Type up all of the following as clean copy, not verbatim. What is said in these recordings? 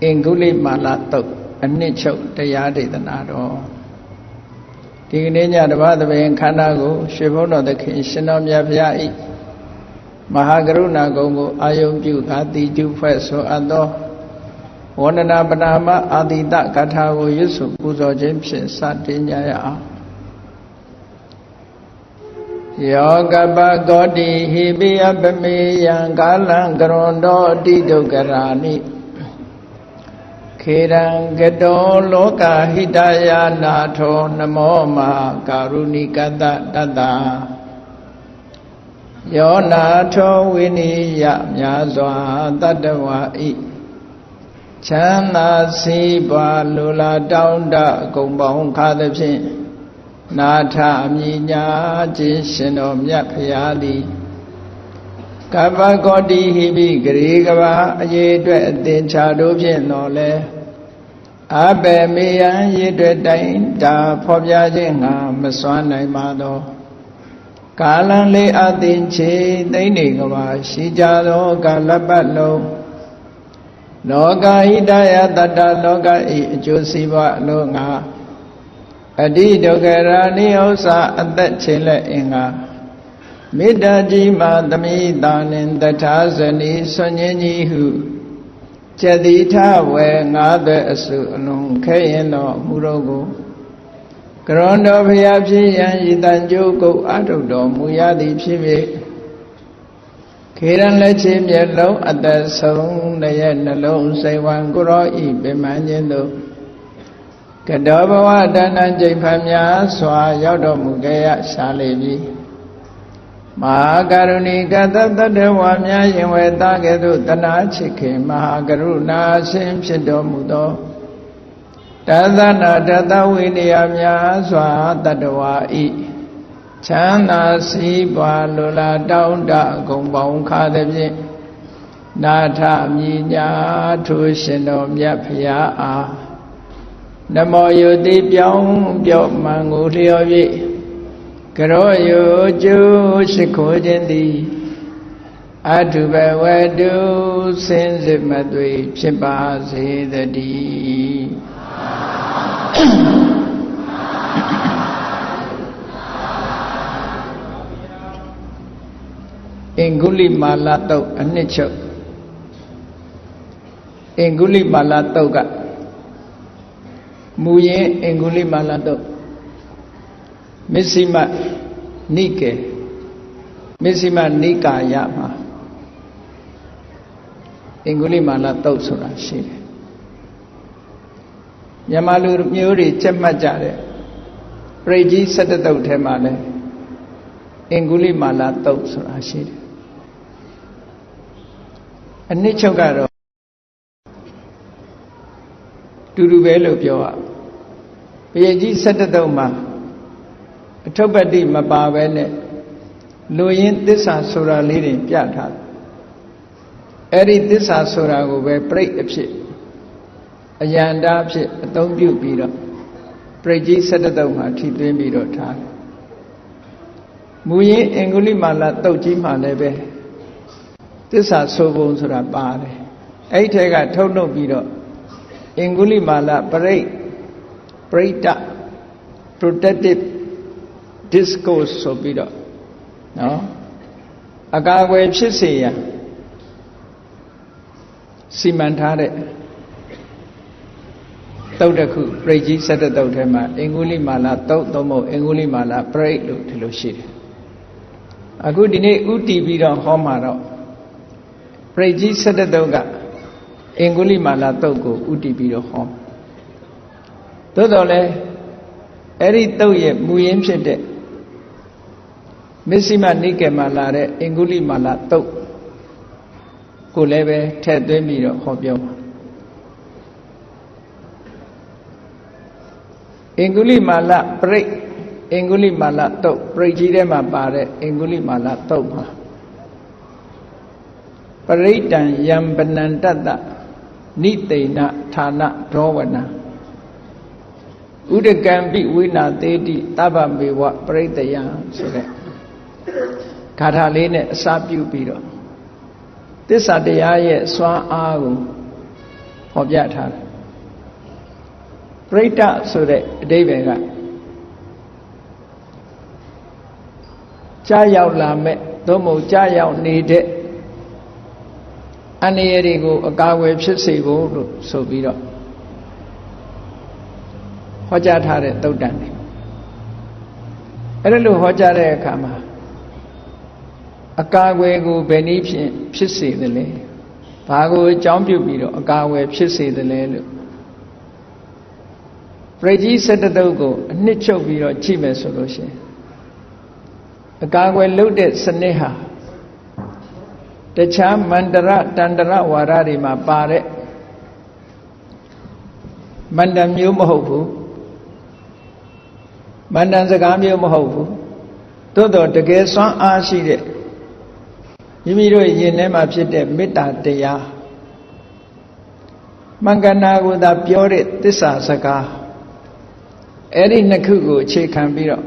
အင်္ဂုလိမာလတုတ်အနှစ်ချုပ်တရားဒေသနာတော်ဒီကနေ့ညတပတ်သဘင်ခန္ဓာကိုရွှေဘုန်းတော်သခင်ရှင်တော်မြတ်ဘုရားဤမဟာကရုဏာဂုဏ်ကိုအာယုံပြုကာတိကျုဖွဲ့ဆိုအပ်သောဝန္ဒနာပနာမအာတိတဂထာကိုရွတ်ဆိုပူဇော်ခြင်းဖြင့်စတင်ကြရအောင်ယောကပကောတိဟိပိယပမေယံကာလံကရွန်တောအတိဒုက္ခရာနိခေရံကတောလောကဟိတယာနာထောနမောမကာရုဏိကတတတယောနာထောဝိနိယမြာစွာတတဝါဤချမ်းသာစီးပွားလူလာတောင်းတဂုံပေါင်းခါသဖြင့်နာထအမြညာခြင်းရှင်တော်မြတ်ဖရာသည်ကပ္ပကောတိဟိပိဂရေကဘာအရေးအတွက်အသင်္ချာတို့ဖြင့်တော်လဲအဘေမေယံရည်အတွက်တိုင်းတာဖော်ပြခြင်းငါမစွမ်းနိုင်ပါသောကာလံလေးအသင်ချေသိမ့်နေကဘာရှိကြသောကာလပတ်လုံးလောကဟိတယတတ္တလောကဤအကျိုးစီးပွားအလို့ငါအတိဒုက္ခရာနိဥ္စာအသက်ချင်းလက်အင်္ဂါမေတ္တာကြီးမှသမိတာနှင့်တထာဇနီဆွန်ញင်းကြီးဟုကျတိထဝေငါးသက်အစုအလုံးခဲရင်တော်မူတော်ကိုကရွန်တော်ဘုရားဖြစ်ရန်ဤတန်ကြိုးကုတ်အထုတော်မူရသည်ဖြစ်၍ခေရန်လက်ချေမျက်လုံးအသက်ဆုံးတရဲ့နှလုံးစိတ်ဝံကိုရောဤပင်မခြင်းတို့ကတောဘဝတဏ္ဍကျိန်ဖန်များစွာရောက်တော်မူခဲ့ရရှာလေပြီမဟာကရုဏီကတတတဝါများရင်ဝေသားကဲ့သို့တနာချစ်ခင်မဟာကရုဏာရှင်ဖြစ်တော်မူသောတသနာတတဝိနည်းများစွာတတဝါဤချမ်းသာစီးပွားလူလာတောင်းတဂုံပေါင်းခါသည်ဖြင့်နာထမြညာထိုရှင်တော်မြတ်ဖရာအားနမောယုတိပြောင်းပြော့မှန်ကိုလျော်၍ကရောယုကျိုးရှိခိုးခြင်းသည်အတုဘဝတုစင်စစ်မသွေဖြစ်ပါစေတည်းအင်္ဂုလိမာလတုတ်အနှစ်ချုပ်အင်္ဂုလိမာလတုတ်ကမူရင်းအင်္ဂုလိမာလတုတ်မစ္စည်းမနိကေမစ္စည်းမနိကာယမှာအင်္ဂုလိမာလတုတ်ဆိုတာရှိတယ်မြန်မာလူမျိုးတွေချက်မှတ်ကြတဲ့ပရိကြီး17တုတ်ထဲမှာလည်းအင်္ဂုလိမာလတုတ်ဆိုတာရှိတယ်အနှစ်ချုပ်ကတော့တူတူပဲလို့ပြောရပရိကြီး17တုတ်မှာအထုပ္ပတ္တိမပါပဲနဲ့လူရင်းသစ္စာဆိုတာလေးတွေပြထားတယ်အဲ့ဒီသစ္စာဆိုတာကိုပဲပြိဋ္ဌအဖြစ်အယန္တာအဖြစ်အသုံးပြုပြီးတော့ပရိကြီး17တုတ်မှာထိသွင်းပြီးတော့ထားတယ်မူရင်းအင်္ဂုလိမာလတုတ်ကြီးမှာလည်းပဲသစ္စာဆိုပုံဆိုတာပါတယ်အဲ့ဒီထဲကထုတ်နှုတ်ပြီးတော့အင်္ဂုလိမာလပရိဋ္ဌ protective discourse ဆိုပြီးတော့နော်အကာအကွယ်ဖြစ်စေရန်စီမံထားတဲ့တုတ်တစ်ခုပရိကြီး17တုတ်ထဲမှာအင်္ဂုလိမာလတုတ်သုံးဖို့အင်္ဂုလိမာလပရိဋ္ဌလို့ဒီလိုရှိတယ်အခုဒီနေ့ဥတည်ပြီးတော့ဟောမှာတော့ပရိကြီး17တုတ်ကအင်္ဂုလိမာလတုတ်ကိုဥတည်ပြီးတော့ဟောသို့တော်လည်းအဲ့ဒီတုတ်ရဲ့မူရင်းဖြစ်တဲ့မစ္စည်းမနိကေမှာလာတဲ့အင်္ဂုလိမာလတုတ်ကိုလည်းပဲထည့်သွင်းပြီးတော့ဟောပြောပါအင်္ဂုလိမာလပရိဋ္ဌအင်္ဂုလိမာလတုတ်ပရိဋ္ဌကြီးထဲမှာပါတဲ့အင်္ဂုလိမာလတုတ်မှာပရိဋ္ဌံယံပနန္တတနိသိဏဌာနဒောဝနာဥဒကံပိဝိနာသေတိတဗ္ဗမေဝပရိတယံဆိုတဲ့ဂါထာလေးနဲ့အစပြုပြီးတော့သစ္စာတရားရဲ့စွမ်းအားကို ဟောပြထားတယ်ပရိတ္တဆိုတဲ့အဓိပ္ပာယ်ကကြားရောက်လာမဲ့သို့မဟုတ်ကြားရောက်နေတဲ့အန္တရာယ်တွေကိုအကာအကွယ်ဖြစ်စေဖို့လို့ဆိုပြီးတော့ဟောကြားထားတဲ့သုတ်တန်တွေအဲ့ဒါလို့ဟောကြားတဲ့အခါမှာအကာအကွယ်ကိုဘယ်နည်းဖြင့်ဖြစ်စေသလဲဘာကိုအကြောင်းပြုပြီးတော့အကာအကွယ်ဖြစ်စေသလဲလို့ပရိကြီး17တုပ်ကိုအနှစ်ချုပ်ပြီးတော့ကြည့်မယ်ဆိုလို့ရှိရင်အကာအကွယ်လုပ်တဲ့စနစ်ဟာတခြားမန္တရတန္တရဝါဒတွေမှာပါတဲ့မန္တန်မျိုးမဟုတ်ဘူးမန္တန်စကားမျိုးမဟုတ်ဘူးသို့တော့တကယ်စွမ်းအားရှိတဲ့မိမိတို့ယင်ထဲမှာဖြစ်တဲ့မေတ္တာတရားမင်္ဂနာကိုသာပြောတဲ့သစ္စာစကားအဲ့ဒီနှစ်ခုကိုအခြေခံပြီးတော့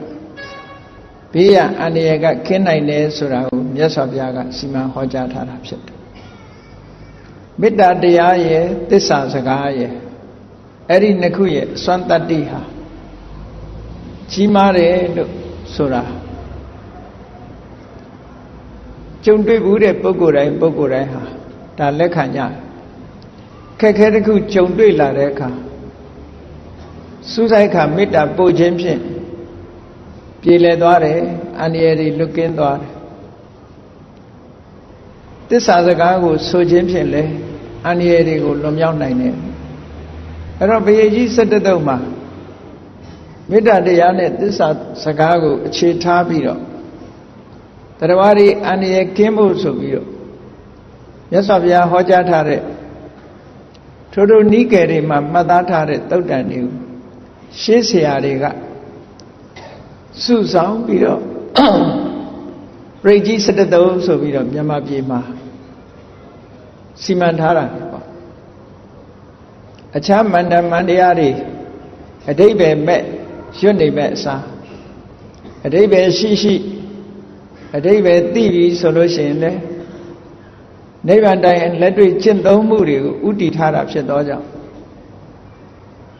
ဘေးရအန္တရာယ်ကခင်းနိုင်တယ်ဆိုတာကိုမြတ်စွာဘုရားကစီမံဟောကြားထားတာဖြစ်တယ်မေတ္တာတရားရဲ့သစ္စာစကားရဲ့အဲ့ဒီနှစ်ခုရဲ့စွမ်းတတ္တိဟာကြီးမားတယ်လို့ဆိုတာကြုံတွေ့ဘူးတဲ့ပုဂ္ဂိုလ်တိုင်းဟာဒါလက်ခံကြခက်ခဲတစ်ခုကြုံတွေ့လာတဲ့အခါစူးစိုက်ခါမေတ္တာပို့ခြင်းဖြင့်ပြေလည်သွားတယ်အန္တရာယ်တွေလွတ်ကင်းသွားတယ်သစ္စာစကားကိုဆိုခြင်းဖြင့်လည်းအန္တရာယ်တွေကိုလွန်မြောက်နိုင်တယ်အဲ့တော့ဘုရားကြီး17တုပ်မှာမေတ္တာတရားနဲ့သစ္စာစကားကိုအခြေထားပြီးတော့တရားဝါဒီအန္တရာယ်ကင်းဖို့ဆိုပြီးတော့မြတ်စွာဘုရားဟောကြားထားတဲ့ထိုတို့နိကေတွေမှာမှတ်သားထားတဲ့သုတ်တန်တွေကိုရှေးဆရာတွေကစုဆောင်ပြီးတော့ပရိကြီး17တုပ်ဆိုပြီးတော့မြန်မာပြည်မှာစီမံထားတာပေါ့အခြားမန္တမန္တရားတွေအဓိပ္ပာယ်မဲ့ရွတ်နေမဲ့အစားအဓိပ္ပာယ်ရှိအဓိပ္ပာယ်သိပြီဆိုလို့ရှိရင်လေနိဗ္ဗာန်တိုင်လက်တွေ့ကျင့်သုံးမှုတွေကိုဥတည်ထားတာဖြစ်သောကြောင့်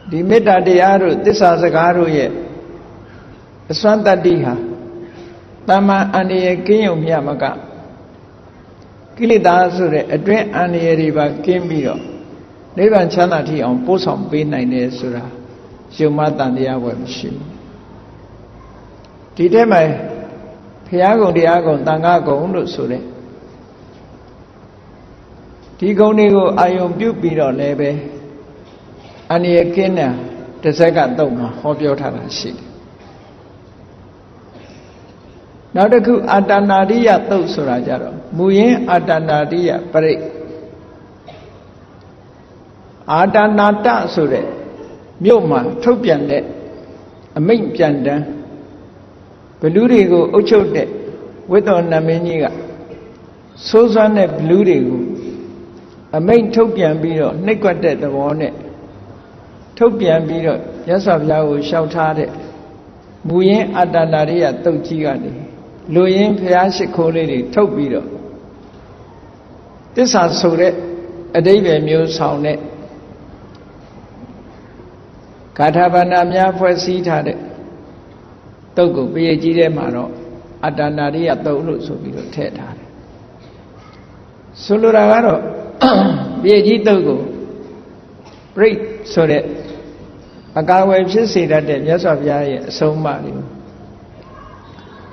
ဒီမေတ္တာတရားတို့သစ္စာစကားတို့ရဲ့အစွမ်းတတ္တိဟာတမန်အန္တရာယ်ကင်းုံမြမကကိလေသာဆိုတဲ့အတွင်းအန္တရာယ်တွေပါကင်းပြီးတော့နိဗ္ဗာန်ချမ်းသာထိအောင်ပို့ဆောင်ပေးနိုင်တယ်ဆိုတာယုံမှတန်တရားဝယ်မရှိဘူးဒီထဲမှာဘုရားကုံတရားကုံသံဃာကုံလို့ဆိုတဲ့ဒီကုံတွေကိုအာယုံပြုပြီးတော့လည်းပဲအန္တရာယ်ကင်းတဲ့တစ်စက္ကန့်တော့မှာဟောပြောထားတာရှိတယ်နောက်တစ်ခုအာတနာရိယသုတ်ဆိုတာကြတော့မူရင်းအာတနာရိယပရိအာတနာတဆိုတဲ့မြို့မှာထုတ်ပြန်တဲ့အမိန့်ပြန်တမ်းဘလူတွေကိုအုပ်ချုပ်တဲ့ဝိတ္တနာမင်းကြီးကစိုးစွမ်းတဲ့ဘလူတွေကိုအမိန့်ထုတ်ပြန်ပြီးတော့နှိပ်ကွက်တဲ့သဘောနဲ့ထုတ်ပြန်ပြီးတော့မြတ်စွာဘုရားကိုလျှောက်ထားတဲ့မူရင်းအတ္တနာရိယသုတ်ကြီးကနေလူရင်းဘုရားရှိခိုးလေးတွေထုတ်ပြီးတော့သစ္စာဆိုတဲ့အဓိပ္ပာယ်မျိုးဆောင်တဲ့ဂါထာဘာနာများဖွဲ့စည်းထားတဲ့သုတ်ကိုပရိကြီးထဲမှာတော့အတ္တနာရိယသုတ်လို့ဆိုပြီးတော့ထည့်ထားတယ်ဆိုလိုတာကတော့ပရိကြီးသုတ်ကိုပရိဆိုတဲ့အကာအကွယ်ဖြစ်စေတတ်တဲ့မြတ်စွာဘုရားရဲ့အဆုံးအမတွေကို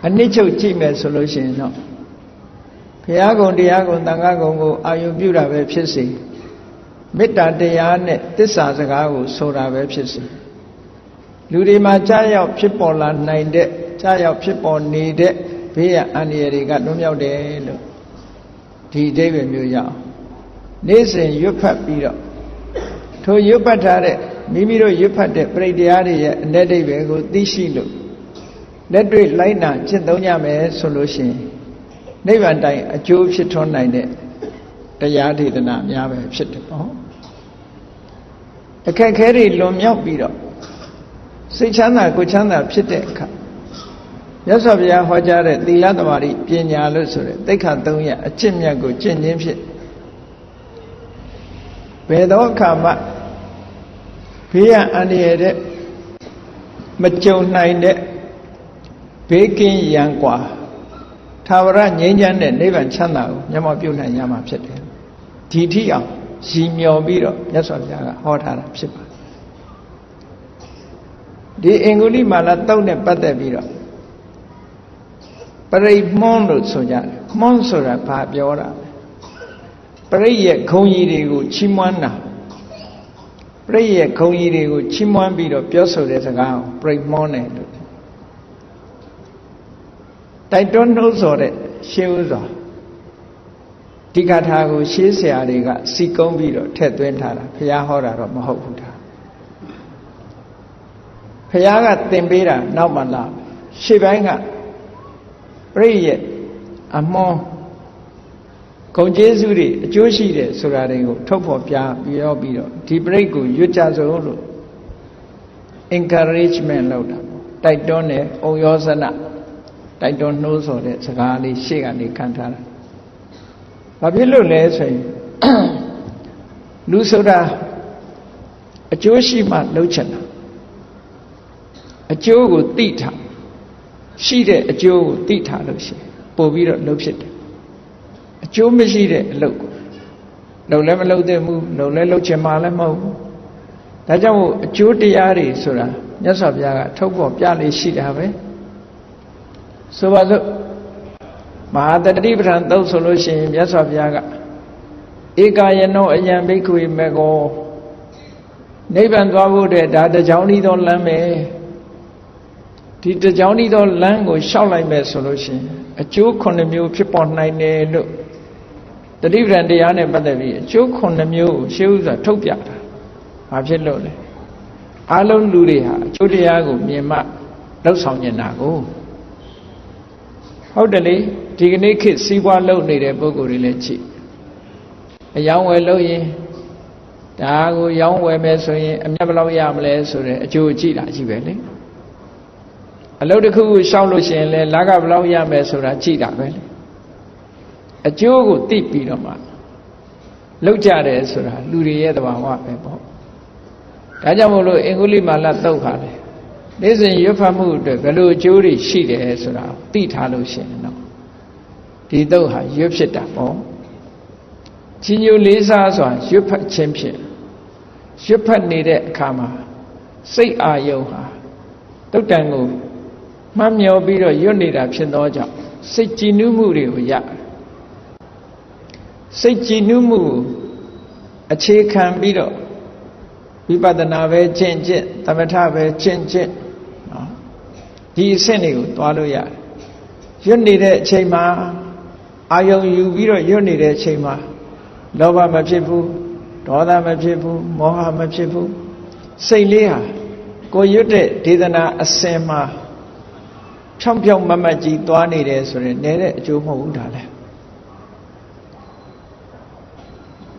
အနှစ်ချုပ်ကြည့်မယ်ဆိုလို့ရှိရင်တော့ဘုရားကုံတရားကုံသံဃာကုံကိုအာယုပြုတာပဲဖြစ်စေမေတ္တာတရားနဲ့သစ္စာစကားကိုဆိုတာပဲဖြစ်စေလူတွေမှာကြားရောက်ဖြစ်ပေါ်လာနိုင်တဲ့ကြားရောက်ဖြစ်ပေါ်နေတဲ့ဘေးရအန္တရာယ်တွေကလွတ်မြောက်တယ်လို့ဒီအဓိပ္ပာယ်မျိုးရအောင်နေ့စဉ်ရွတ်ဖတ်ပြီးတော့ထိုရွတ်ဖတ်ထားတဲ့မိမိတို့ရွတ်ဖတ်တဲ့ပရိတရားတွေရဲ့အ내အဓိပ္ပာယ်ကိုသိရှိလို့လက်တွေ့လိုက်နာကျင့်သုံးကြမယ်ဆိုလို့ရှိရင်နိဗ္ဗာန်တိုင်အကျိုးဖြစ်ထွန်းနိုင်တဲ့တရားဒေသနာများပဲဖြစ်တယ်ပေါ့အခက်ခဲတွေလွန်မြောက်ပြီးတော့စိတ်ချမ်းသာကိုယ်ချမ်းသာဖြစ်တဲ့အခါမြတ်စွာဘုရားဟောကြားတဲ့သီလသမารိပညာလို့ဆိုတဲ့သိက္ခာ3ရပ်အကျင့်မြတ်ကိုကျင့်ခြင်းဖြင့် ဘယ်တော့အခါမှဘေးရန်အန္တရာယ်တဲ့မကြုံနိုင်တဲ့ဘေးကင်းရန်กว่าသာဝရငြိမ်းချမ်းတဲ့နိဗ္ဗာန်ချမ်းသာကိုမျက်မှောက်ပြုနိုင်ရမှာဖြစ်တယ်ဒီထိအောင်ရည်မျှော်ပြီးတော့မြတ်စွာဘုရားကဟောထားတာဖြစ်ပါတယ်ဒီအင်္ဂုလိမာလတုတ်နဲ့ပတ်သက်ပြီးတော့ပရိမွန်းလို့ဆိုကြတယ်မွန်းဆိုတာဘာပြောတာပရိရဲ့ခုံကြီးတွေကိုချီးမွမ်းတာပရိရဲ့ခုံကြီးတွေကိုချီးမွမ်းပြီးတော့ပြောဆိုတဲ့စကားကိုပရိမွန်းတယ်လို့တိုက်တွန်းနှိုးဆော်တဲ့ရှေးဥစွာဒီကထာကိုရှေးဆရာတွေကစီကုံးပြီးတော့ထည့်သွင်းထားတာဘုရားဟောတာတော့မဟုတ်ဘူးဒါဘုရားကသင်ပေးတာနောက်မှလာရှေ့ပိုင်းကပရိရဲ့အမွန်ဂုံကျေးဇူးတွေအကျိုးရှိတယ်ဆိုတာတွေကိုထုတ်ဖော်ပြပြောပြီးတော့ဒီပရိကိုရွတ်ကြစို့လို့ encouragement လုပ်တာတိုက်တွန်းတယ်ဩယောဇနတိုက်တွန်းနှိုးဆော်တဲ့စကားလေးရှေ့ကနေခံထားတာဘာဖြစ်လို့လဲဆိုရင်လူဆိုတာအကျိုးရှိမှလုပ်ချင်တာအကျိုးကိုသိထားရှိတဲ့အကျိုးကိုသိထားလို့ရှိရင်ပို့ပြီးတော့လုပ်ဖြစ်တယ်အကျိုးမရှိတဲ့အလုပ်ကိုလုပ်လည်းမလုပ်သင့်ဘူးလုပ်လည်းလုပ်ချင်မှလည်းမဟုတ်ဘူးဒါကြောင့်အကျိုးတရားတွေဆိုတာမြတ်စွာဘုရားကထုတ်ဖော်ပြလေးရှိတာပဲဆိုပါစို့မဟာတတိပဋ္ဌာန်သုတ်ဆိုလို့ရှိရင်မြတ်စွာဘုရားကဧကာယနောအယံဘိက္ခွေမေကောနိဗ္ဗာန်သွားဖို့တဲ့ဒါတကြောင်ဤသောလမ်းပဲဒီတကြောင်ဤသောလမ်းကိုလျှောက်လိုက်မယ်ဆိုလို့ရှိရင်အကျိုး9မျိုးဖြစ်ပေါ်နိုင်တယ်လို့တတိပဋ္ဌာန်တရားနဲ့ပတ်သက်ပြီးအကျိုး9မျိုးကိုရှေးဥစွာထုတ်ပြတာဘာဖြစ်လို့လဲအားလုံးလူတွေဟာအကျိုးတရားကိုမြင်မှလောက်ဆောင်နေတာကိုဟုတ်တယ်လေဒီကနေ့ခေတ်စီးပွားလုပ်နေတဲ့ပုဂ္ဂိုလ်တွေလည်းကြည့်အယောင်းဝယ်လုပ်ရင်ဒါကိုရောင်းဝယ်မယ်ဆိုရင်အမြတ်ဘယ်လောက်ရမလဲဆိုတဲ့အကျိုးကြည့်တာကြည့်ပဲလေအလုပ်တစ်ခုကိုရှောက်လို့ရှိရင်လည်းလကဘယ်လောက်ရမယ်ဆိုတာကြည့်တာပဲလေအကျိုးကိုသိပြီးတော့မှလောက်ကြတယ်ဆိုတာလူတွေရဲ့သဘာဝပဲပေါ့ဒါကြောင့်မို့လို့အင်္ဂုလိမာလသုတ်ခါလေနေ့စဉ်ရွတ်ဖတ်မှုအတွက်ဘယ်လိုအကျိုးတွေရှိတယ်ဆိုတာသိထားလို့ရှိရင်တော့ဒီသုတ်ဟာရွတ်ဖြစ်တာပေါ့ကြီးညိုလေးစားစွာရွတ်ဖတ်ခြင်းဖြင့်ရွတ်ဖတ်နေတဲ့အခါမှာစိတ်အာယုံဟာတုတ်တန်ကိုမှတ်မြော်ပြီးတော့ရွတ်နေတာဖြစ်သောကြောင့်စိတ်ကြည်နူးမှုတွေကိုရစိတ်ကြည်နူးမှုအခြေခံပြီးတော့ဝိပဿနာပဲကျင့်ကျင့်သမထပဲကျင့်ကျင့်နော်ဒီအဆင့်တွေကိုသွားလို့ရတယ်ရွတ်နေတဲ့အချိန်မှာအာယုံယူပြီးတော့ရွတ်နေတဲ့အချိန်မှာလောဘမဖြစ်ဘူးဒေါသမဖြစ်ဘူးမောဟမဖြစ်ဘူးစိတ်လေးဟာကိုရွတ်တဲ့ဒေသနာအစင်မှာဖြောင်းဖြောင်းမမတ်ကြီးသွားနေတယ်ဆိုရင်နဲတဲ့အကျိုးမဟုတ်ဘူးဒါလဲ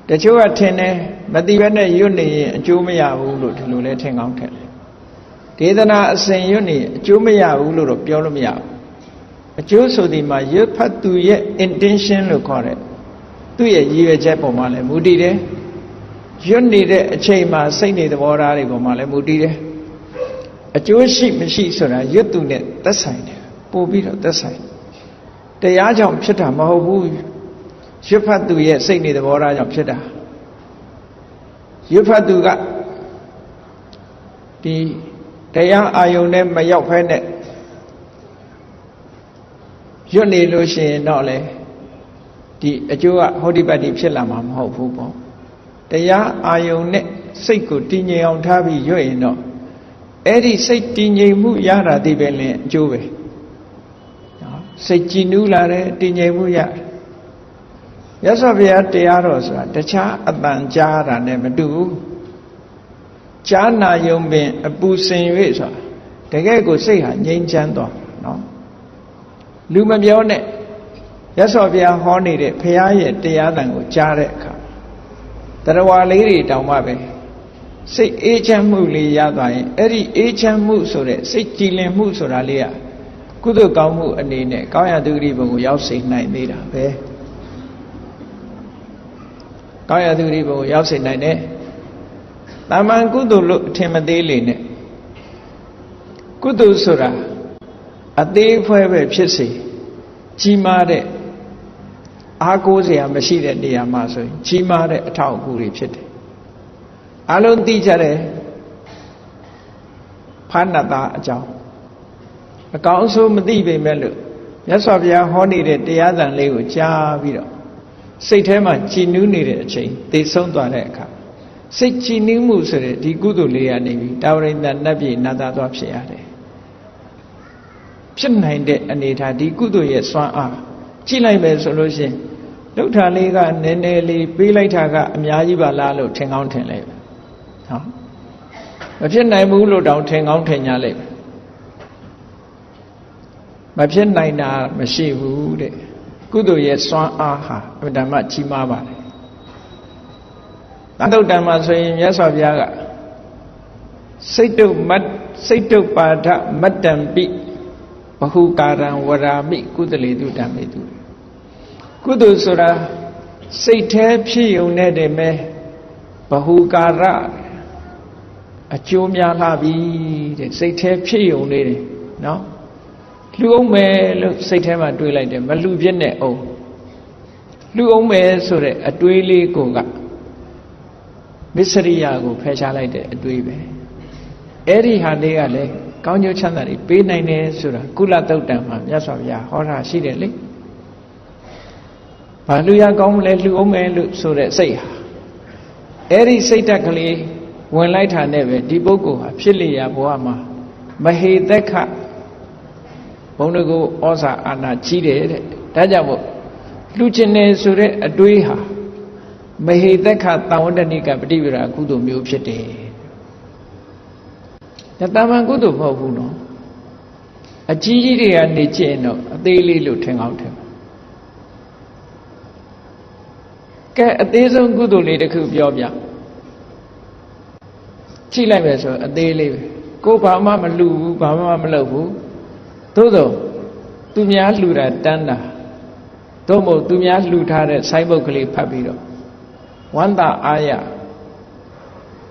တချို့ကထင်တယ်မတိဘဲနဲ့ရွတ်နေရင်အကျိုးမရဘူးလို့ဒီလိုလဲထင်ကောင်းထင်တယ်ဒေသနာအစဉ်ရွတ်နေအကျိုးမရဘူးလို့တော့ပြောလို့မရဘူးအကျိုးဆိုဒီမှာရွတ်ဖတ်သူရဲ့ intention လို့ခေါ်တဲ့သူ့ရဲ့ရည်ရွယ်ချက်ပုံမှာလည်းမူတည်တယ်ရွတ်နေတဲ့အချိန်မှာစိတ်နေသဘောထားတွေပုံမှာလည်းမူတည်တယ်အကျိုးရှိမရှိဆိုတာရွတ်သူနဲ့သက်ဆိုင်တယ်ပို့ပြီးတော့သက်ဆိုင်တရားကြောင့်ဖြစ်တာမဟုတ်ဘူးရွတ်ဖတ်သူရဲ့စိတ်နေသဘောထားကြောင့်ဖြစ်တာရွတ်ဖတ်သူကဒီတရားအာယုန်နဲ့မရောက်ဖဲနဲ့ရွတ်နေလို့ရှိရင်တော့လေဒီအကျိုးကဟောဒီပတ်တိဖြစ်လာမှာမဟုတ်ဘူးပေါ့တရားအာယုန်နဲ့စိတ်ကိုတည်ငြိမ်အောင်ထားပြီးရွတ်ရင်တော့အဲ့ဒီစိတ်တည်ငြိမ်မှုရတာဒီပဲလင်အကျိုးပဲနော်စိတ်ကြည်နူးလာတယ်တည်ငြိမ်မှုရတယ်မြတ်စွာဘုရားတရားတော်ဆိုတာတခြားအတန်ကြားတာနဲ့မတူဘူးကြားနာယုံပင်အပူစင်၍ဆိုတာတကယ်ကိုစိတ်ဟာငြိမ်းချမ်းသွားနော်လူမပြောနဲ့မြတ်စွာဘုရားဟောနေတဲ့ဘုရားရဲ့တရားတန်ကိုကြားတဲ့အခါတရားဝါလေးတွေတောင်မှပဲစိတ်အေးချမ်းမှုလေးရသွားရင်အဲ့ဒီအေးချမ်းမှုဆိုတဲ့စိတ်ကြည်လင်မှုဆိုတာလေးကကုသိုလ်ကောင်းမှုအနေနဲ့ကောင်းရာသုဂတိဘုံကိုရောက်စေနိုင်သေးတာပဲ ကောင်းရာသူတွေဘုံရောက်စေနိုင်တယ်တာမန်ကုသိုလ်လို့အထင်မသေးလေနဲ့ကုသိုလ်ဆိုတာအသေးအဖွဲပဲဖြစ်စေကြီးမားတဲ့အားကိုးစရာမရှိတဲ့နေရာမှာဆိုရင်ကြီးမားတဲ့အထောက်အကူတွေဖြစ်တယ်အလုံးသိကြတယ်ဖာနတ္တအကြောင်းအကောင်းဆုံးမသိပေမဲ့လို့မြတ်စွာဘုရားဟောနေတဲ့တရားသံလေးကိုကြားပြီးတော့စိတ်ထဲမှာကြည်နူးနေတဲ့အချိန်သိဆုံးသွားတဲ့အခါစိတ်ကြည်နူးမှုဆိုတဲ့ဒီကုသိုလ်လေးရနေပြီတာဝရိန္ဒနတ်ပြည်နာတာသွားဖြစ်ရတယ်ဖြစ်နိုင်တဲ့အနေထားဒီကုသိုလ်ရဲ့စွမ်းအားကြည့်လိုက်မယ်ဆိုလို့ရှိရင်ဒုဋ္ဌာလေးကနည်းနည်းလေးပေးလိုက်တာကအများကြီးပါလားလို့ထင်ကောင်းထင်လိုက်ပဲဟောမဖြစ်နိုင်ဘူးလို့တောင်ထင်ကောင်းထင်ကြလိုက်မဖြစ်နိုင်တာမရှိဘူးတဲ့ကုသိုလ်ရဲ့စွမ်းအားဟာအမှန်တမ်းကြီးမားပါတယ်သံတုတ်တံမှာဆိုရင်မြတ်စွာဘုရားကစိတ်တုတ်ပါဒမတ္တံပိဘဟုကာရံဝရာမိကုသလေတုဓမ္မေတုကုသိုလ်ဆိုတာစိတ်แท้ဖြစ်ုံနဲ့တည်းမဲ့ဘဟုကာရအကျိုးများလာပြီတဲ့စိတ်แท้ဖြစ်ုံလေးတယ်နော်လူအောင်မယ်လို့စိတ်ထဲမှာတွေးလိုက်တယ်မလူပြည့်နဲ့အောင်လူအောင်မယ်ဆိုတဲ့အတွေးလေးကိုကမစ္စရိယကိုဖယ်ရှားလိုက်တဲ့အတွေးပဲအဲ့ဒီဟာလေးကလည်းကောင်းကျိုးချမ်းသာတွေပေးနိုင်တယ်ဆိုတာကုလသုတ်တံမှာမြတ်စွာဘုရားဟောတာရှိတယ်လေဘာလူရကောင်းမလဲလူအောင်မယ်လို့ဆိုတဲ့စိတ်ဟာအဲ့ဒီစိတ်ဓာတ်ကလေးဝင်လိုက်တာနဲ့ပဲဒီပုဂ္ဂိုလ်ဟာဖြစ်လျာဘဝမှာမဟေသက်ခဘုံတကူဩဇာအာဏာကြီးတယ်တဲ့ဒါကြောင့်မို့လူကျင်နေဆိုတဲ့အတွေးဟာမဟေသက်ခသံဝတ္တနိကပฏิပဒါကုသိုလ်မျိုးဖြစ်တယ်ဒါတာမန်ကုသိုလ်မဟုတ်ဘူးနော်အကြီးကြီးတွေကနေကျင့်တော့အသေးလေးလို့ထင်ကောင်းထင်ကဲအသေးဆုံးကုသိုလ်လေးတစ်ခုပြောပြကြည့်လိုက်မယ်ဆိုအသေးလေးပဲကိုယ်ဘာမှမလှူဘူးဘာမှမလုပ်ဘူးသို့သောသူများလှူတာတန်းတာသို့မဟုတ်သူများလှူထားတဲ့ဆိုင်းဘုတ်ကလေးဖတ်ပြီးတော့ဝန္တာအားရ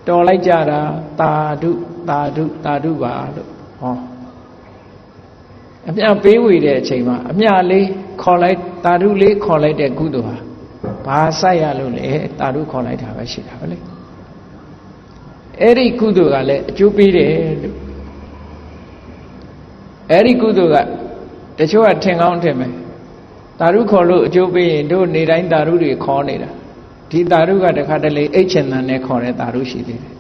တော်လိုက်ကြတာသာဓုသာဓုသာဓုပါလို့ဟောအမြပေးဝေတဲ့အချိန်မှာအမြလေးခေါ်လိုက်သာဓုလေးခေါ်လိုက်တဲ့ကုသိုလ်ဟာဘာဆိုင်ရလို့လဲသာဓုခေါ်လိုက်တာပဲရှိတာပဲလေအဲ့ဒီကုသိုလ်ကလည်းအကျိုးပေးတယ်လို့အဲ့ဒီကုသိုလ်ကတချို့ကထင်ကောင်းထင်မယ်သာဓုခေါ်လို့အကျိုးပေးရင်တို့နေတိုင်းသာဓုတွေခေါ်နေတာဒီသာဓုကတခါတလေအိတ်ချင်တန်နဲ့ခေါ်တဲ့သာဓုရှိသေးတယ်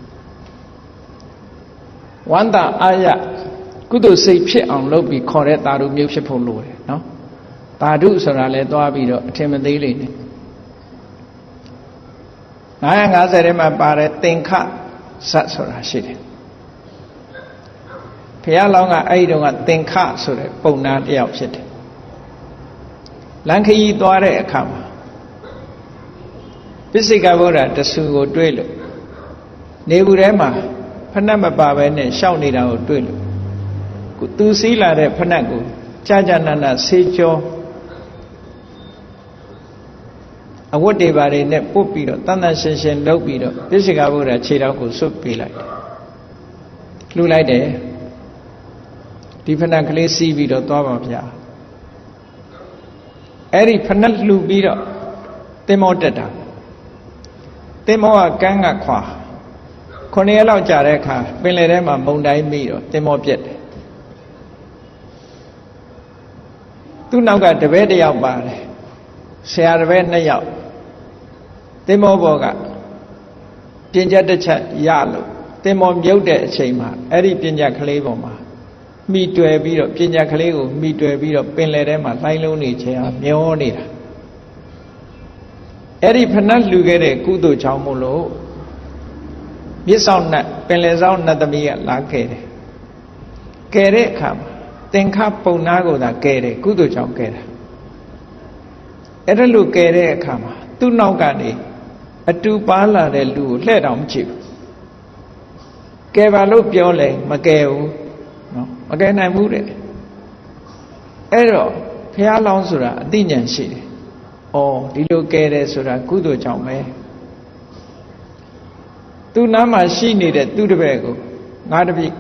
ဝန္တာအာရကုသိုလ်စိတ်ဖြစ်အောင်လုပ်ပြီးခေါ်တဲ့သာဓုမျိုးဖြစ်ဖို့လိုတယ်နော်သာဓုဆိုတာလဲသွားပြီးတော့အထင်မသေးလေနဲ့950ထဲမှာပါတဲ့သင်္ခဇတ်ဆိုတာရှိတယ်ဘုရားလောင်းကအဲ့ဒီတော့ကသင်္ခဆိုတဲ့ပုံနာတစ်ယောက်ဖြစ်တယ်လမ်းခရီးသွားတဲ့အခါမှာပိစိကဗုဒ္ဓတဆူကိုတွေ့လို့နေဘူးထဲမှာဖဏတ်မပါဘဲနဲ့ရှောက်နေတာကိုတွေ့လို့သူစီးလာတဲ့ဖဏတ်ကိုကြာကြာနာနာဆေးကြောအဝတ်တွေပါတွေနဲ့ပုတ်ပြီးတော့တန်တန်ရှင်းရှင်းလုပ်ပြီးတော့ပိစိကဗုဒ္ဓခြေထောက်ကိုဆွတ်ပေးလိုက်လှူလိုက်တယ်ဒီဖဏတ်ကလေးစီးပြီးတော့သွားပါဗျာအဲ့ဒီဖဏတ်လှူပြီးတော့သင်္ဘောတက်တာသင်္ဘောကကမ်းကခွာ9 ရက်လောက်ကြာတဲ့အခါပင်လယ်ထဲမှာမုန်တိုင်းမိတော့သင်္ဘောပြက်တယ်သူ့နောက်ကတပည့်တစ်ယောက်ပါတယ်ဆရာတပည့်2ယောက်သင်္ဘောပေါ်ကပြင်ချက်တစ်ချက်ရလို့သင်္ဘောမြုပ်တဲ့အချိန်မှာအဲ့ဒီပြင်ချက်ကလေးပေါ်မှာမိတွယ်ပြီးတော့ပြင်ချက်ကလေးကိုမိတွယ်ပြီးတော့ပင်လယ်ထဲမှာလှိုင်းလုံးနေချင်အောင်မျောနေတာအဲ့ဒီဖဏတ်လှူခဲ့တဲ့ကုသိုလ်ကြောင့်မို့လို့မြစ်ဆောင်နတ်ပင်လယ်ဆောင်နတ်သမီးကလာခဲ့တယ်ကယ်တဲ့အခါမှာသင်္ခပုံနာကိုသာကယ်တယ်ကုသိုလ်ကြောင့်ကယ်တာအဲ့ဒါလို့ကယ်တဲ့အခါမှာသူ့နောက်ကနေအတူပါလာတဲ့လူကိုလှဲ့တောင်မကြည့်ဘူးကယ်ပါလို့ပြောလဲမကယ်ဘူးနော်မကယ်နိုင်ဘူးတဲ့အဲ့တော့ဘုရားလောင်းဆိုတာအသိဉာဏ်ရှိတယ်။အော်ဒီလိုကဲတယ်ဆိုတာကုသိုလ်ကြောင့်ပဲ သူနာမှာရှိနေတဲ့သူတပည့်ကိုငါတပည့်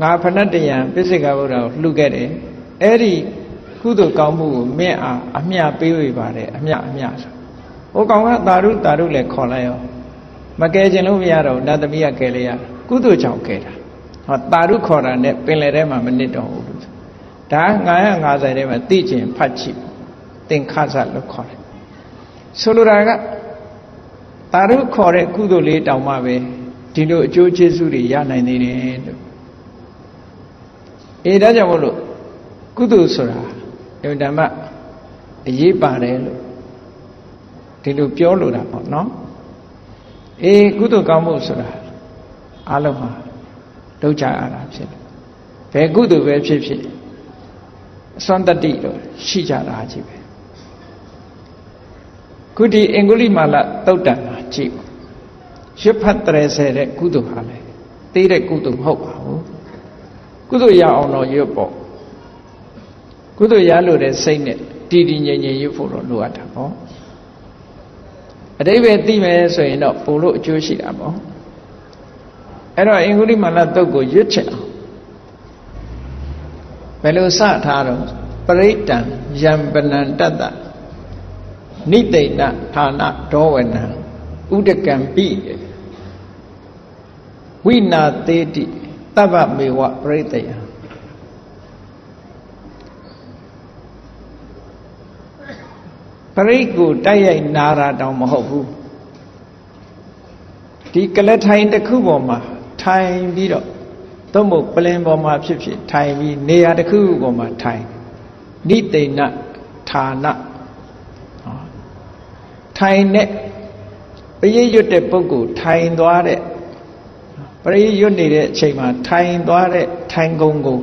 ငါဖဏတယံပိစိကဗုဒ္ဓကိုလှူခဲ့တယ်အဲ့ဒီကုသိုလ်ကောင်းမှုကိုမင်းအားအမျှပေးဝေပါတယ်အမျှဆိုဟိုကောင်ကသာဓုလည်းခေါ်လိုက်ရောမကယ်ခြင်းလို့မရတော့နတ်သမီးကကယ်လိုက်ရကုသိုလ်ကြောင့်ကယ်တာဟောသာဓုခေါ်တာနဲ့ပင်လယ်ထဲမှာမနစ်တော့ဘူးဒါ950ထဲမှာသိကျင်ဖတ်ကြည့်သင်္ခါစလို့ခေါ်တယ်ဆိုလိုတာကသာဓုခေါ်တဲ့ကုသိုလ်လေးတောင်မှပဲဒီလိုအကျိုးကျေးဇူးတွေရနိုင်သေးတယ်လို့ဒါကြောင့်မို့လို့ကုသိုလ်ဆိုတာဓမ္မအရေးပါတယ်လို့ဒီလိုပြောလို့တာပေါ့နော်ကုသိုလ်ကောင်းမှုဆိုတာအလုံးမှာလုပ်ကြရတာဖြစ်တယ်ဘယ်ကုသိုလ်ပဲဖြစ်ဖြစ်အစွမ်းတတ္တိတော့ရှိကြတာကြီးပဲခုဒီအင်္ဂုလိမာလသုတ်တံမှာကြည့်ရွတ်ဖတ်30တဲ့ကုသိုလ်ဟာလေသေးတဲ့ကုသိုလ်မဟုတ်ပါဘူးကုသိုလ်ရအောင်တော့ရွတ်ပေါ့ကုသိုလ်ရလို့တဲ့စိတ်နဲ့တည်တည်ငြိမ်ငြိမ်ရွတ်ဖို့တော့လိုအပ်တာပေါ့အတိပ္ပယ်သိမယ်ဆိုရင်တော့ပို့လို့အကျိုးရှိတာပေါ့အဲ့တော့အင်္ဂုလိမာလသုတ်ကိုရွတ်ချင်အောင်ဘယ်လိုစထားတော့ပရိတ္တံယံပနံတတ္တနိသိဏဌာနဒောဝနံဥဒကံပိဝိနာသေတိတဗ္ဗမေဝပရိတယံပရိတ်ကိုတိုက်ရိုက်နာတာတောင်မဟုတ်ဘူးဒီကလထိုင်တစ်ခုပေါ်မှာထိုင်ပြီးတော့သို့မဟုတ်ပလင်ပေါ်မှာဖြစ်ဖြစ်ထိုင်ပြီးနေရာတစ်ခုပေါ်မှာထိုင်နိသိဏဌာနထိုင်တဲ့ပရိတ်ရွတ်တဲ့ပုဂ္ဂိုလ်ထိုင်သွားတဲ့ပရိတ်ရွတ်နေတဲ့အချိန်မှာထိုင်သွားတဲ့ထိုင်ကုန်ကို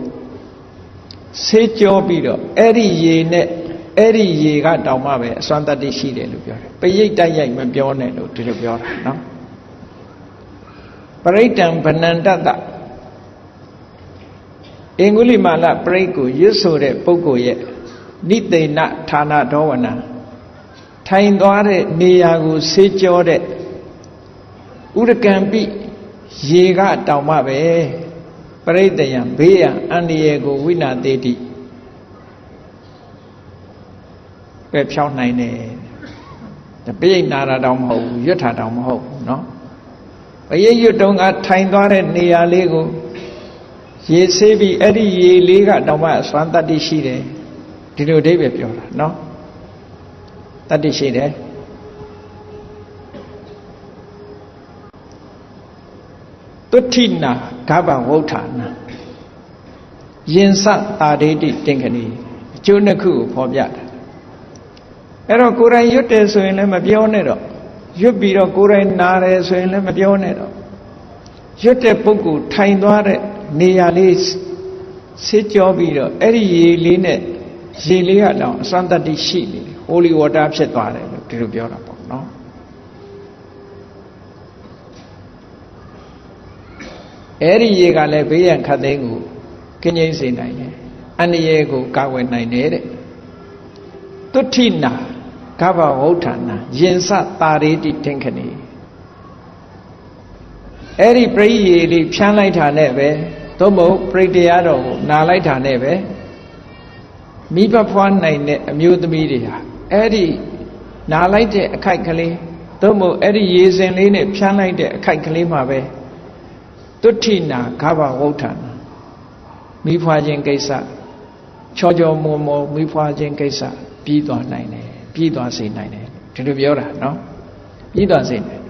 ဆေးကြောပြီးတော့အဲ့ဒီရေနဲ့အဲ့ဒီရေကတောင်မှပဲအစွမ်းတတ္တိရှိတယ်လို့ပြောတယ်ပရိတ်တိုက်ရိုက်မပြောနဲ့လို့ဒီလိုပြောတာနော်ပရိတ္တံဗနန္တတအင်္ဂုလိမာလပရိတ်ကိုရွတ်ဆိုတဲ့ပုဂ္ဂိုလ်ရဲ့နိသိဏဌာနဒောဝနံထိုင်သွားတဲ့နေရာကိုဆေးကြောတဲ့ဥဒကံပိရေကတောင်မှပဲပရိတယံဘေးရန်အန္တရာယ်ကိုဝိနာသေတိပဲဖြောင်းနိုင်တယ်ပရိတ်နာတာတောင်မဟုတ်ဘူးရွတ်တာတောင်မဟုတ်ဘူးเนาะပရိတ်ရွတ်တုံးကထိုင်သွားတဲ့နေရာလေးကိုရေဆေးပြီးအဲ့ဒီရေလေးကတောင်မှအစွမ်းတတ္တိရှိတယ်ဒီလိုအဓိပ္ပာယ်ပြောတာเนาะတတ္တိရှိတယ်တုဋ္ဌိနာဂဗ္ဗဝုဋ္ဌာနာယင်စတာဒိဋ္ဌိတင်ခဏီအကျိုးနှစ်ခုကိုဖော်ပြတာအဲ့တော့ကိုယ်တိုင်ရွတ်တယ်ဆိုရင်လည်းမပြောနဲ့တော့ရွတ်ပြီးတော့ကိုယ်တိုင်နာတယ်ဆိုရင်လည်းမပြောနဲ့တော့ရွတ်တဲ့ပုဂ္ဂိုလ်ထိုင်သွားတဲ့နေရာလေးဆေးကြောပြီးတော့အဲ့ဒီရေလေးနဲ့ရေလေးကတော့အစွမ်းတတ္တိရှိနေတယ် holy water ဖြစ်သွားတယ်လို့ဒီလိုပြောတာပေါ့နော်အဲ့ဒီရေကလည်းဘေးရန်ခတ်သိမ်းကိုကင်းငြိမ်းစေနိုင်တယ်အန္တရာယ်ကိုကာကွယ်နိုင်တယ်တဲ့တုဋ္ဌိနာဂဗ္ဗဝုဋ္ဌာနာယင်စတာရေတိတင်ခဏီအဲ့ဒီပရိယေလေးဖြန်းလိုက်တာနဲ့ပဲသို့မဟုတ်ပရိတရားတော်ကိုနာလိုက်တာနဲ့ပဲမိဘဖွားနိုင်တဲ့အမျိုးသမီးတွေဟာအဲ့ဒီနာလိုက်တဲ့အခိုက်ကလေးသို့မဟုတ်အဲ့ဒီရေစင်လေးနဲ့ဖြန်းလိုက်တဲ့အခိုက်ကလေးမှာပဲတုဋ္ဌိနာဂဗ္ဗဝုဋ္ဌာနာမိဖွားခြင်းကိစ္စချောချောမောမောမိဖွားခြင်းကိစ္စပြီးသွားနိုင်တယ်ပြီးသွားစေနိုင်တယ်ဒီလိုပြောတာနော်ပြီးသွားစေနိုင်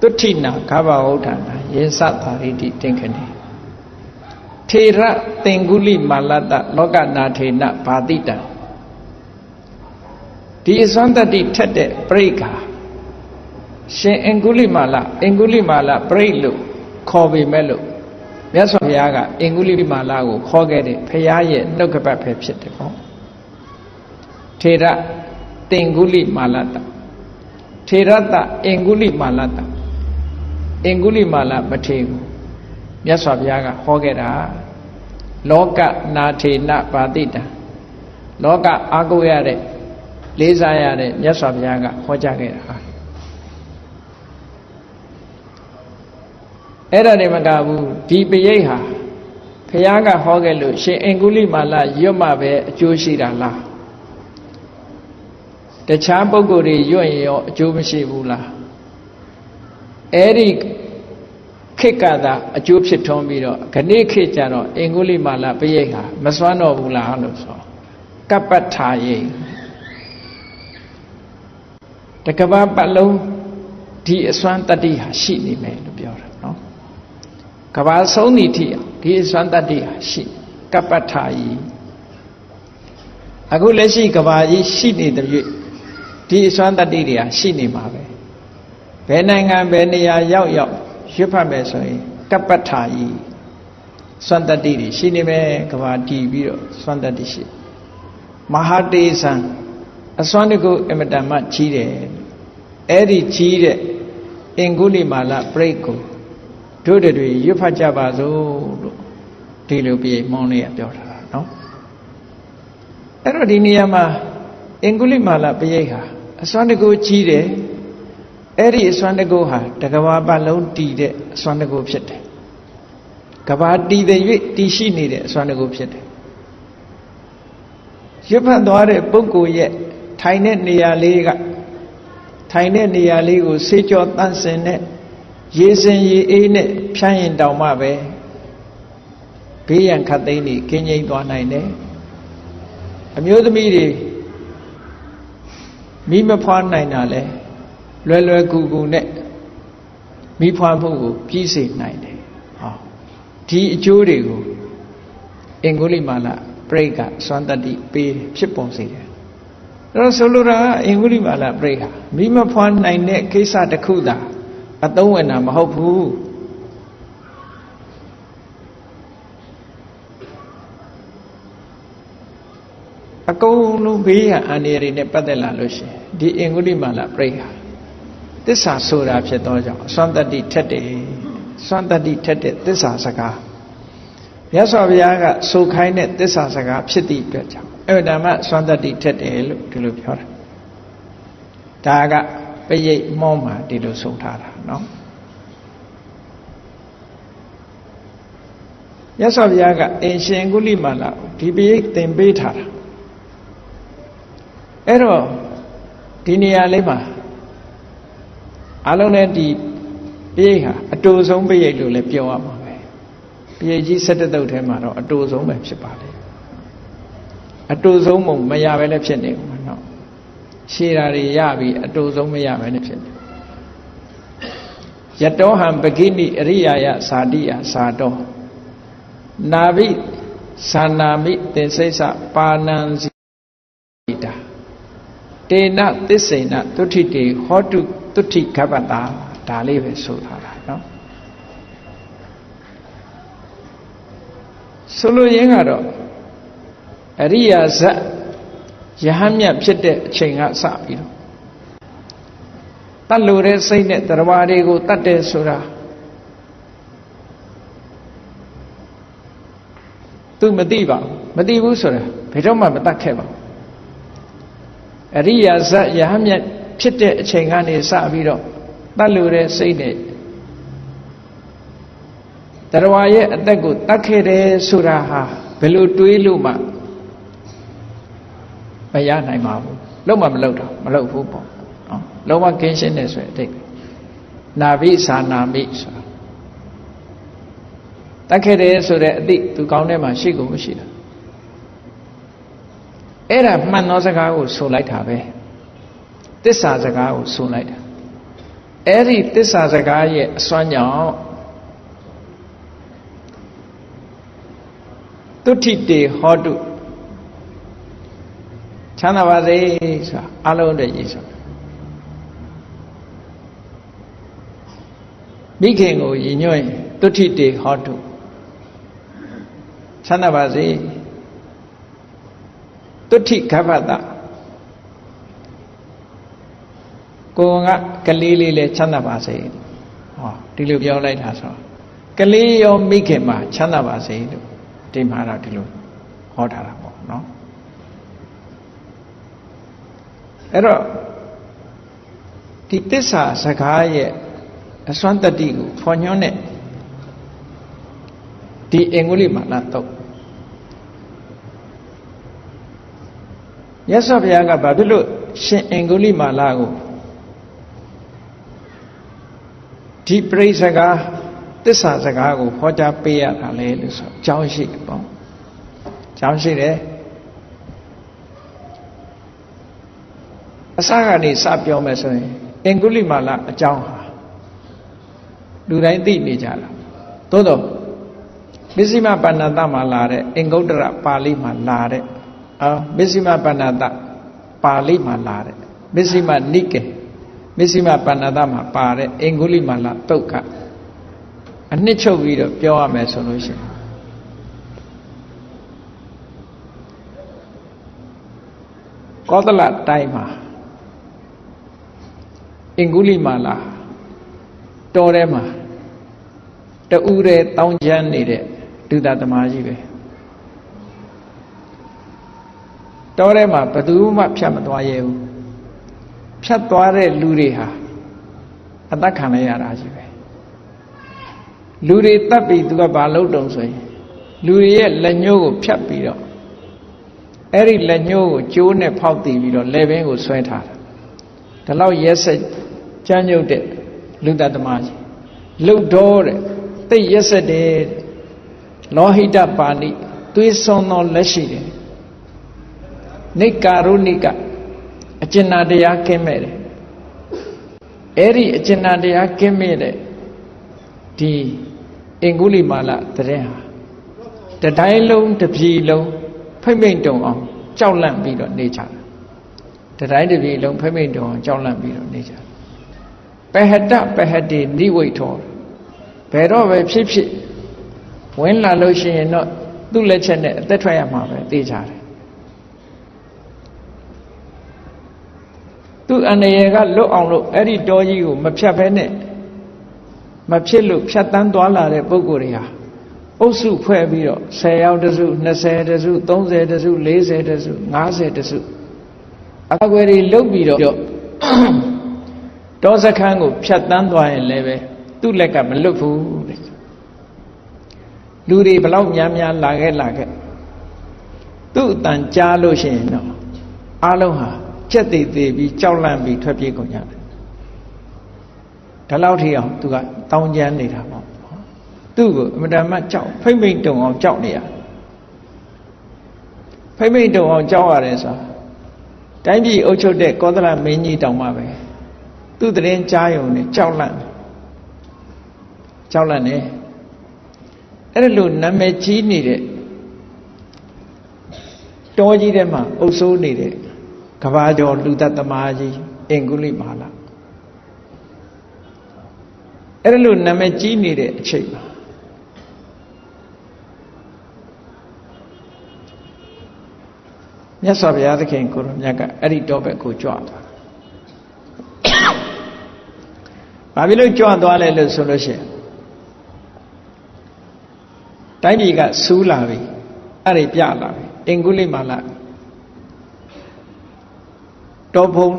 တုဋ္ဌိနာဂဗ္ဗဝုဋ္ဌာနာယေသသာရိတိတင်ခဏီထေရသင်္ကုလိမာလတ္တလောကနာထေနဘာတိတံဒီအစွမ်းတတ္တိထက်တဲ့ပရိက္ခာရှင်အင်္ဂုလိမာလပရိတ်လို့ခေါ်ပေမဲ့လို့မြတ်စွာဘုရားကအင်္ဂုလိမာလကိုခေါ်ခဲ့တဲ့ဘုရားရဲ့နှုတ်ကပတ်ပဲဖြစ်တယ်ပေါ့ထေရသင်္ဂုလိမာလတ္တထေရတအင်္ဂုလိမာလတ္တအင်္ဂုလိမာလမထေရကိုမြတ်စွာဘုရားကဟောခဲ့တာ လောကနာထေနပါတိတံလောကအားကိုးရတဲ့လေးစားရတဲ့မြတ်စွာဘုရားကဟောကြားခဲ့တာအဲ့ဒါနေမကဘူးဒီပရိတ်ဟာဘုရားကဟောခဲ့လို့ရှင်အင်္ဂုလိမာလရွတ်မှပဲအကျိုးရှိတာလားတခြားပုဂ္ဂိုလ်တွေရွတ်ရင်ရောအကျိုးမရှိဘူးလားအဲ့ဒီခေတ်ကသာအကျိုးဖြစ်ထွန်းပြီးတော့ခဏခေတ်ကြတော့အင်္ဂုလိမာလပရိတ်ဟာမစွမ်းတော့ဘူးလားလို့ဆိုကပ္ပထာယေတကဘာပတ်လုံးဒီအစွမ်းတတ္တိဟာရှိနေမယ်လို့ပြောတာနော်ကဘာဆုံးသည့်ထိဒီအစွမ်းတတ္တိဟာရှိကပ္ပထာယေအခုလက်ရှိကဘာကြီးရှိနေတဲ့၍ဒီအစွမ်းတတ္တိတွေဟာရှိနေမှာပဲဘယ်နိုင်ငံဘယ်နေရာရောက်ရွတ်ဖတ်မယ်ဆိုရင်ကပ္ပထာယေစွမ်းတတ္တိတွေရှိနေမယ်ကဘာတည်ပြီးတော့စွမ်းတတ္တိရှိမဟာတေသံအစွမ်းတကုအမတမကြီးတယ်အဲ့ဒီကြီးတဲ့အင်္ဂုလိမာလပရိတ်ကိုတို့တွေရွတ်ဖတ်ကြပါစို့လို့ဒီလိုပြေမောင်းလေးကပြောထားတာနော်အဲ့တော့ဒီနေရာမှာအင်္ဂုလိမာလပရိတ်ဟာအစွမ်းတကုကြီးတယ်အဲ့ဒီအစွမ်းတကုဟာတကဘာပတ်လုံးတည်တဲ့အစွမ်းတကုဖြစ်တယ်ကဘာတည်တဲ့၍တည်ရှိနေတဲ့အစွမ်းတကုဖြစ်တယ်ရွတ်ဖတ်သွားတဲ့ပုဂ္ဂိုလ်ရဲ့ထိုင်တဲ့နေရာလေးကထိုင်တဲ့နေရာလေးကိုဆေးကြောတန့်စင်တဲ့ရေစင်ရေအေးနဲ့ဖြန်းရင်တောင်မှပဲဘေးရန်ခတ်သိမ်းတွေကင်းငြိမ်းသွားနိုင်တယ်အမျိုးသမီးတွေမိမဖွားနိုင်တာလဲလွယ်လွယ်ကူကူနဲ့မိဖွားမှုကိုပြီးစေနိုင်တယ်ဟောဒီအကျိုးတွေကိုအင်္ဂုလိမာလပရိတ်ကစွမ်းတတ္တိပေးဖြစ်ပေါ်စေတယ်အဲ့တော့ဆိုလိုတာကအင်္ဂုလိမာလပရိတ်ဟာမိမဖွားနိုင်တဲ့ကိစ္စတစ်ခုသာအသုံးဝင်တာမဟုတ်ဘူးအကုန်လုံးဘေးရန်အန္တရာယ်တွေနဲ့ပတ်သက်လာလို့ရှိရင်ဒီအင်္ဂုလိမာလပရိတ်ဟာသစ္စာဆိုတာဖြစ်သောကြောင့်စွမ်းတတ္တိထက်တယ်စွမ်းတတ္တိထက်တဲ့သစ္စာစကားမြတ်စွာဘုရားကဆိုခိုင်းတဲ့သစ္စာစကားဖြစ်သည့်အတွက်ကြောင့်အဲ့ဒါမှစွမ်းတတ္တိထက်တယ်လို့ဒီလိုပြောတာဒါကပရိတ်မောမှာဒီလိုဆိုထားတာနော်မြတ်စွာဘုရားကအင်ရှင်ကုလိမာလဒီပရိတ်သင်ပေးထားတာအဲ့တော့ဒီနေရာလေးမှာအလုံးနဲ့ဒီပရိတ်ဟာအတူဆုံးပရိတ်လို့လည်းပြောရမှာပဲပရိတ်ကြီး17တုပ်ထဲမှာတော့အတူဆုံးပဲဖြစ်ပါလေအတူဆုံးမမရပဲလည်းဖြစ်နေဦးမှာနော်ရှည်တာတွေရပြီးအတူဆုံးမရပဲလည်းဖြစ်နေယတောဟံပဂိနိအရိယာယဇာတိယဇာတောနာဘိသနာမိသင်္စိစပါဏံစီတာတေနသစ္စေနသုဋ္ဌိတေဟောတုသုဋ္ဌိကပ္ပတာဒါလေးပဲဆိုထားတာနော်ဆိုလိုရင်းကတော့အရိယာဇတ်ယဟန်မြတ်ဖြစ်တဲ့အချိန်ကစပြီးတော့တတ်လို့တဲ့စိတ်နဲ့တရားဝါတွေကိုတတ်တယ်ဆိုတာသူမသိပါဘူးမသိဘူးဆိုတာဘယ်တော့မှမတတ်ခဲ့ပါဘူးအရိယာဇတ်ယဟန်မြတ်ဖြစ်တဲ့အချိန်ကနေစပြီးတော့တတ်လို့တဲ့စိတ်နဲ့တရားဝါရဲ့အသက်ကိုတတ်ခဲ့တယ်ဆိုတာဟာဘယ်လိုတွေးလို့မှမရနိုင်ပါဘူးလုံးဝမလုပ်တော့မလုပ်ဘူးပေါ့နော်လုံးဝကင်းရှင်းတယ်ဆိုရင်အတိတ်နာဘိသာနာမိဆိုတာတတ်ခဲ့တယ်ဆိုတဲ့အသည့်သူကောင်းထဲမှာရှိကုန်မရှိတာအဲ့ဒါမှန်သောစကားကိုဆိုလိုက်တာပဲသစ္စာစကားကိုဆိုလိုက်တာအဲ့ဒီသစ္စာစကားရဲ့အစွမ်းကြောင့်သုဋ္ဌိတေဟောတုချမ်းသာပါစေဆိုတာအလုံးတည်းကြီးဆိုမိခင်ကိုရည်ညွှန်းသုဋ္ဌိတေဟောတုချမ်းသာပါစေသုဋ္ဌိကပ္ပတကိုကကလေးလေးလည်းချမ်းသာပါစေဟောဒီလိုပြောလိုက်တာဆိုကလေးရောမိခင်မှာချမ်းသာပါစေလို့ ဒီမှာတော့ဒီလိုဟောထားတာပေါ့နော်အဲ့တော့ဒီသစ္စာစကားရဲ့အစွမ်းတတိကိုဖော်ညွှန်းတဲ့ဒီအင်္ဂုလိမာလတုတ်မြတ်စွာဘုရားကဘာဖြစ်လို့ရှင်အင်္ဂုလိမာလကိုဒီပရိစ္ဆကာသစ္စာစကားကိုဟောကြားပေးရတာလေလို့ဆိုအကြောင်းရှိတယ်ပေါ့အကြောင်းရှိတယ်အစကနေစပြောမယ်ဆိုရင်အင်္ဂုလိမာလအကြောင်းဟာလူတိုင်းသိနေကြတာသို့တော့မစ္စည်းမပဏ္ဏတမှာလာတဲ့အင်္ဂုတ္တရပါဠိမှာလာတဲ့မစ္စည်းမပဏ္ဏတပါဠိမှာလာတဲ့မစ္စည်းမနိကေမစ္စည်းမပဏ္ဏတမှာပါတဲ့အင်္ဂုလိမာလတုတ်ကအနှစ်ချုပ်ပြီးတော့ပြောရမယ်ဆိုလို့ရှိရင်ကောသလတိုင်းမှာအင်္ဂုလိမာလတော်ထဲမှာတူတဲ့တောင်းချမ်းနေတဲ့ဒုသသမားကြီးပဲတော်ထဲမှာဘယ်သူမှဖြတ်မသွားရဲဘူးဖြတ်သွားတဲ့လူတွေဟာအသက်ခံရတာကြီးပဲလူတွေတတ်ပြီးသူကဘာလုပ်တုံဆိုရင်လူတွေရဲ့လက်ညှိုးကိုဖြတ်ပြီးတော့အဲ့ဒီလက်ညှိုးကိုကျိုးနဲ့ဖောက်တည်ပြီးတော့လက်ဘင်းကိုဆွဲထားတာဒါလောက်ရက်စက်ကြမ်းကြုတ်တဲ့လူတတ်သမားကြီးလှုပ်တော့တဲ့သိရက်စက်တဲ့လောဟိတပါဏိသွေးစွန်းသောလက်ရှိတယ်နိကာရုဏိကအကျဉ်းတရားကင်းမဲ့တယ်အဲ့ဒီအကျဉ်းတရားကင်းမဲ့တဲ့ဒီအင်္ဂုလိမာလတဲ့ဟာတတိုင်းလုံးတစ်ပြည်လုံးဖိမ့်မိန်တုံအောင်ကြောက်လန့်ပြီးတော့နေကြတာတတိုင်းတစ်ပြည်လုံးဖိမ့်မိန်တုံအောင်ကြောက်လန့်ပြီးတော့နေကြပဟတပဟတိနိဝိထောဘယ်တော့ပဲဖြစ်ဖြစ်ဝင်လာလို့ရှိရင်တော့သူ့လက်ချက်နဲ့အသက်ထွက်ရမှာပဲသိကြတယ်သူ့အနေရကလွတ်အောင်လို့အဲ့ဒီတောကြီးကိုမဖြတ်ဘဲနဲ့မဖြစ်လို့ဖြတ်တန်းသွားလာတဲ့ပုဂ္ဂိုလ်တွေဟာအုပ်စုဖွဲ့ပြီးတော့10ယောက်တစု20တစု30တစု40တစု50တစုအကွယ်တွေလုတ်ပြီးတော့တောစခန်းကိုဖြတ်တန်းသွားရင်လည်းပဲသူ့လက်ကမလွတ်ဘူးတဲ့လူတွေဘလောက်များများလာခဲ့သူ့အတန်ကြားလို့ရှိရင်တော့အားလုံးဟာကြက်သေးသေးပြီးကြောက်လန့်ပြီးထွက်ပြေးကုန်ကြတယ်ဒါလောက်ထိအောင်သူကတောင်းကျမ်းနေတာပေါ့သူ့ကိုအမတမကြောက်ဖိမ့်မိန်တုံအောင်ကြောက်နေရဖိမ့်မိန်တုံအောင်ကြောက်ရတယ်ဆိုတာတိုင်းပြည်အုပ်ချုပ်တဲ့ကောသလမင်းကြီးတောင်မှပဲသူ့တရင်ကြားယုံနဲ့ကြောက်လန့်နေအဲ့ဒါလို့နာမည်ကြီးနေတဲ့တောကြီးထဲမှာအုပ်စိုးနေတဲ့ကဘာကျော်လူသက်သမားကြီးအင်္ဂုလိမာလအဲ့ဒါလို့နာမည်ကြီးနေတဲ့အချိန်မှာမြတ်စွာဘုရားသခင်ကိုရောမြတ်ကအဲ့ဒီတောဘက်ကိုကြွသွားတာဘာဖြစ်လို့ကြွသွားလဲလို့ဆိုလို့ရှိရင်တိုင်းပြည်ကစူးလာပြီအဲ့ဒီပြလာပြီအင်္ဂုလိမာလတောဖုံး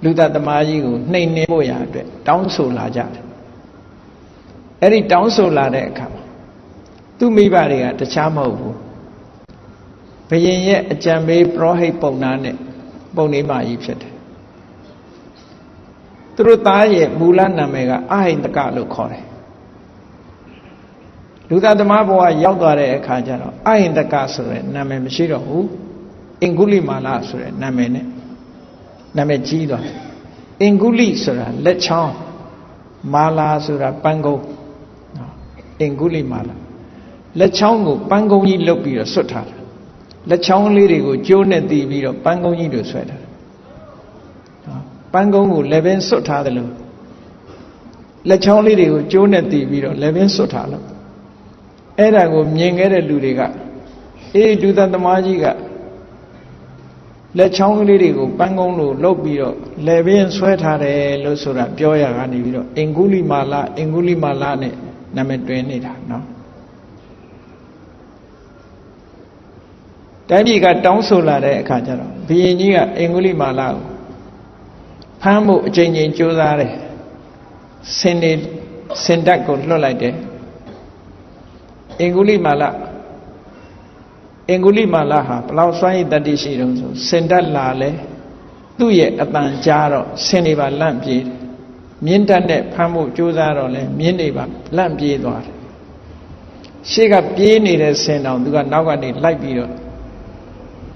လူသက်သမားကြီးကိုနှိမ်နှင်းဖို့ရအတွက်တောင်းဆိုလာကြတယ်အဲ့ဒီတောင်းဆိုလာတဲ့အခါမှာသူ့မိဘတွေကတခြားမဟုတ်ဘူးဘုရင်ရဲ့အကြံပေးပရောဟိတ်ပုံနာနဲ့ပုံနေမကြီးဖြစ်တယ်သူတို့သားရဲ့မူလနာမည်ကအဟိန္တကလို့ခေါ်တယ်လူသားသမားဘဝရောက်သွားတဲ့အခါကျတော့အဟိန္တကဆိုတဲ့နာမည်မရှိတော့ဘူးအင်္ဂုလိမာလဆိုတဲ့နာမည်နဲ့နာမည်ကြီးသွားတယ်အင်္ဂုလိဆိုတာလက်ချောင်းမာလာဆိုတာပန်းကုန်းအင်္ဂုလိမာလလက်ချောင်းကိုပန်းကုန်းကြီးလုပ်ပြီးတော့ဆွတ်ထားတယ်လက်ချောင်းလေးတွေကိုကျိုးနဲ့တီးပြီးတော့ပန်းကုန်းကြီးတို့ဆွဲထားတယ်ပန်းကုန်းကိုလည်းပင်ဆွတ်ထားတယ်လို့လက်ချောင်းလေးတွေကိုကျိုးနဲ့တီးပြီးတော့လည်းပင်ဆွတ်ထားလို့အဲ့ဒါကိုမြင်ခဲ့တဲ့လူတွေကအေးဒုသသမားကြီးကလက်ချောင်းကလေးတွေကိုပန်းကုန်းလို့လုပ်ပြီးတော့လည်းပင်ဆွဲထားတယ်လို့ဆိုတာပြောရကနေပြီးတော့အင်္ဂုလိမာလနဲ့နာမည်တွင်နေတာနော် တိုင်းပြည်ကတောင်းဆိုလာတဲ့အခါကျတော့ဘုရင်ကြီးကအင်္ဂုလိမာလကိုဖမ်းဖို့အကြိမ်ကြိမ်ကြိုးစားတယ်စင်တပ်ကိုလွှတ်လိုက်တယ်အင်္ဂုလိမာလဟာဘလောက်စွမ်းရည်တတ္တိရှိတုံးဆိုစင်တပ်လာလဲသူ့ရဲ့အတန်ကြားတော့ဆင်တွေပါလန့်ပြေးတယ်မြင်းတက်နဲ့ဖမ်းဖို့ကြိုးစားတော့လဲမြင်းတွေပါလန့်ပြေးသွားတယ်ရှေ့ကပြေးနေတဲ့ဆင်တော်သူကနောက်ကနေလိုက်ပြီးတော့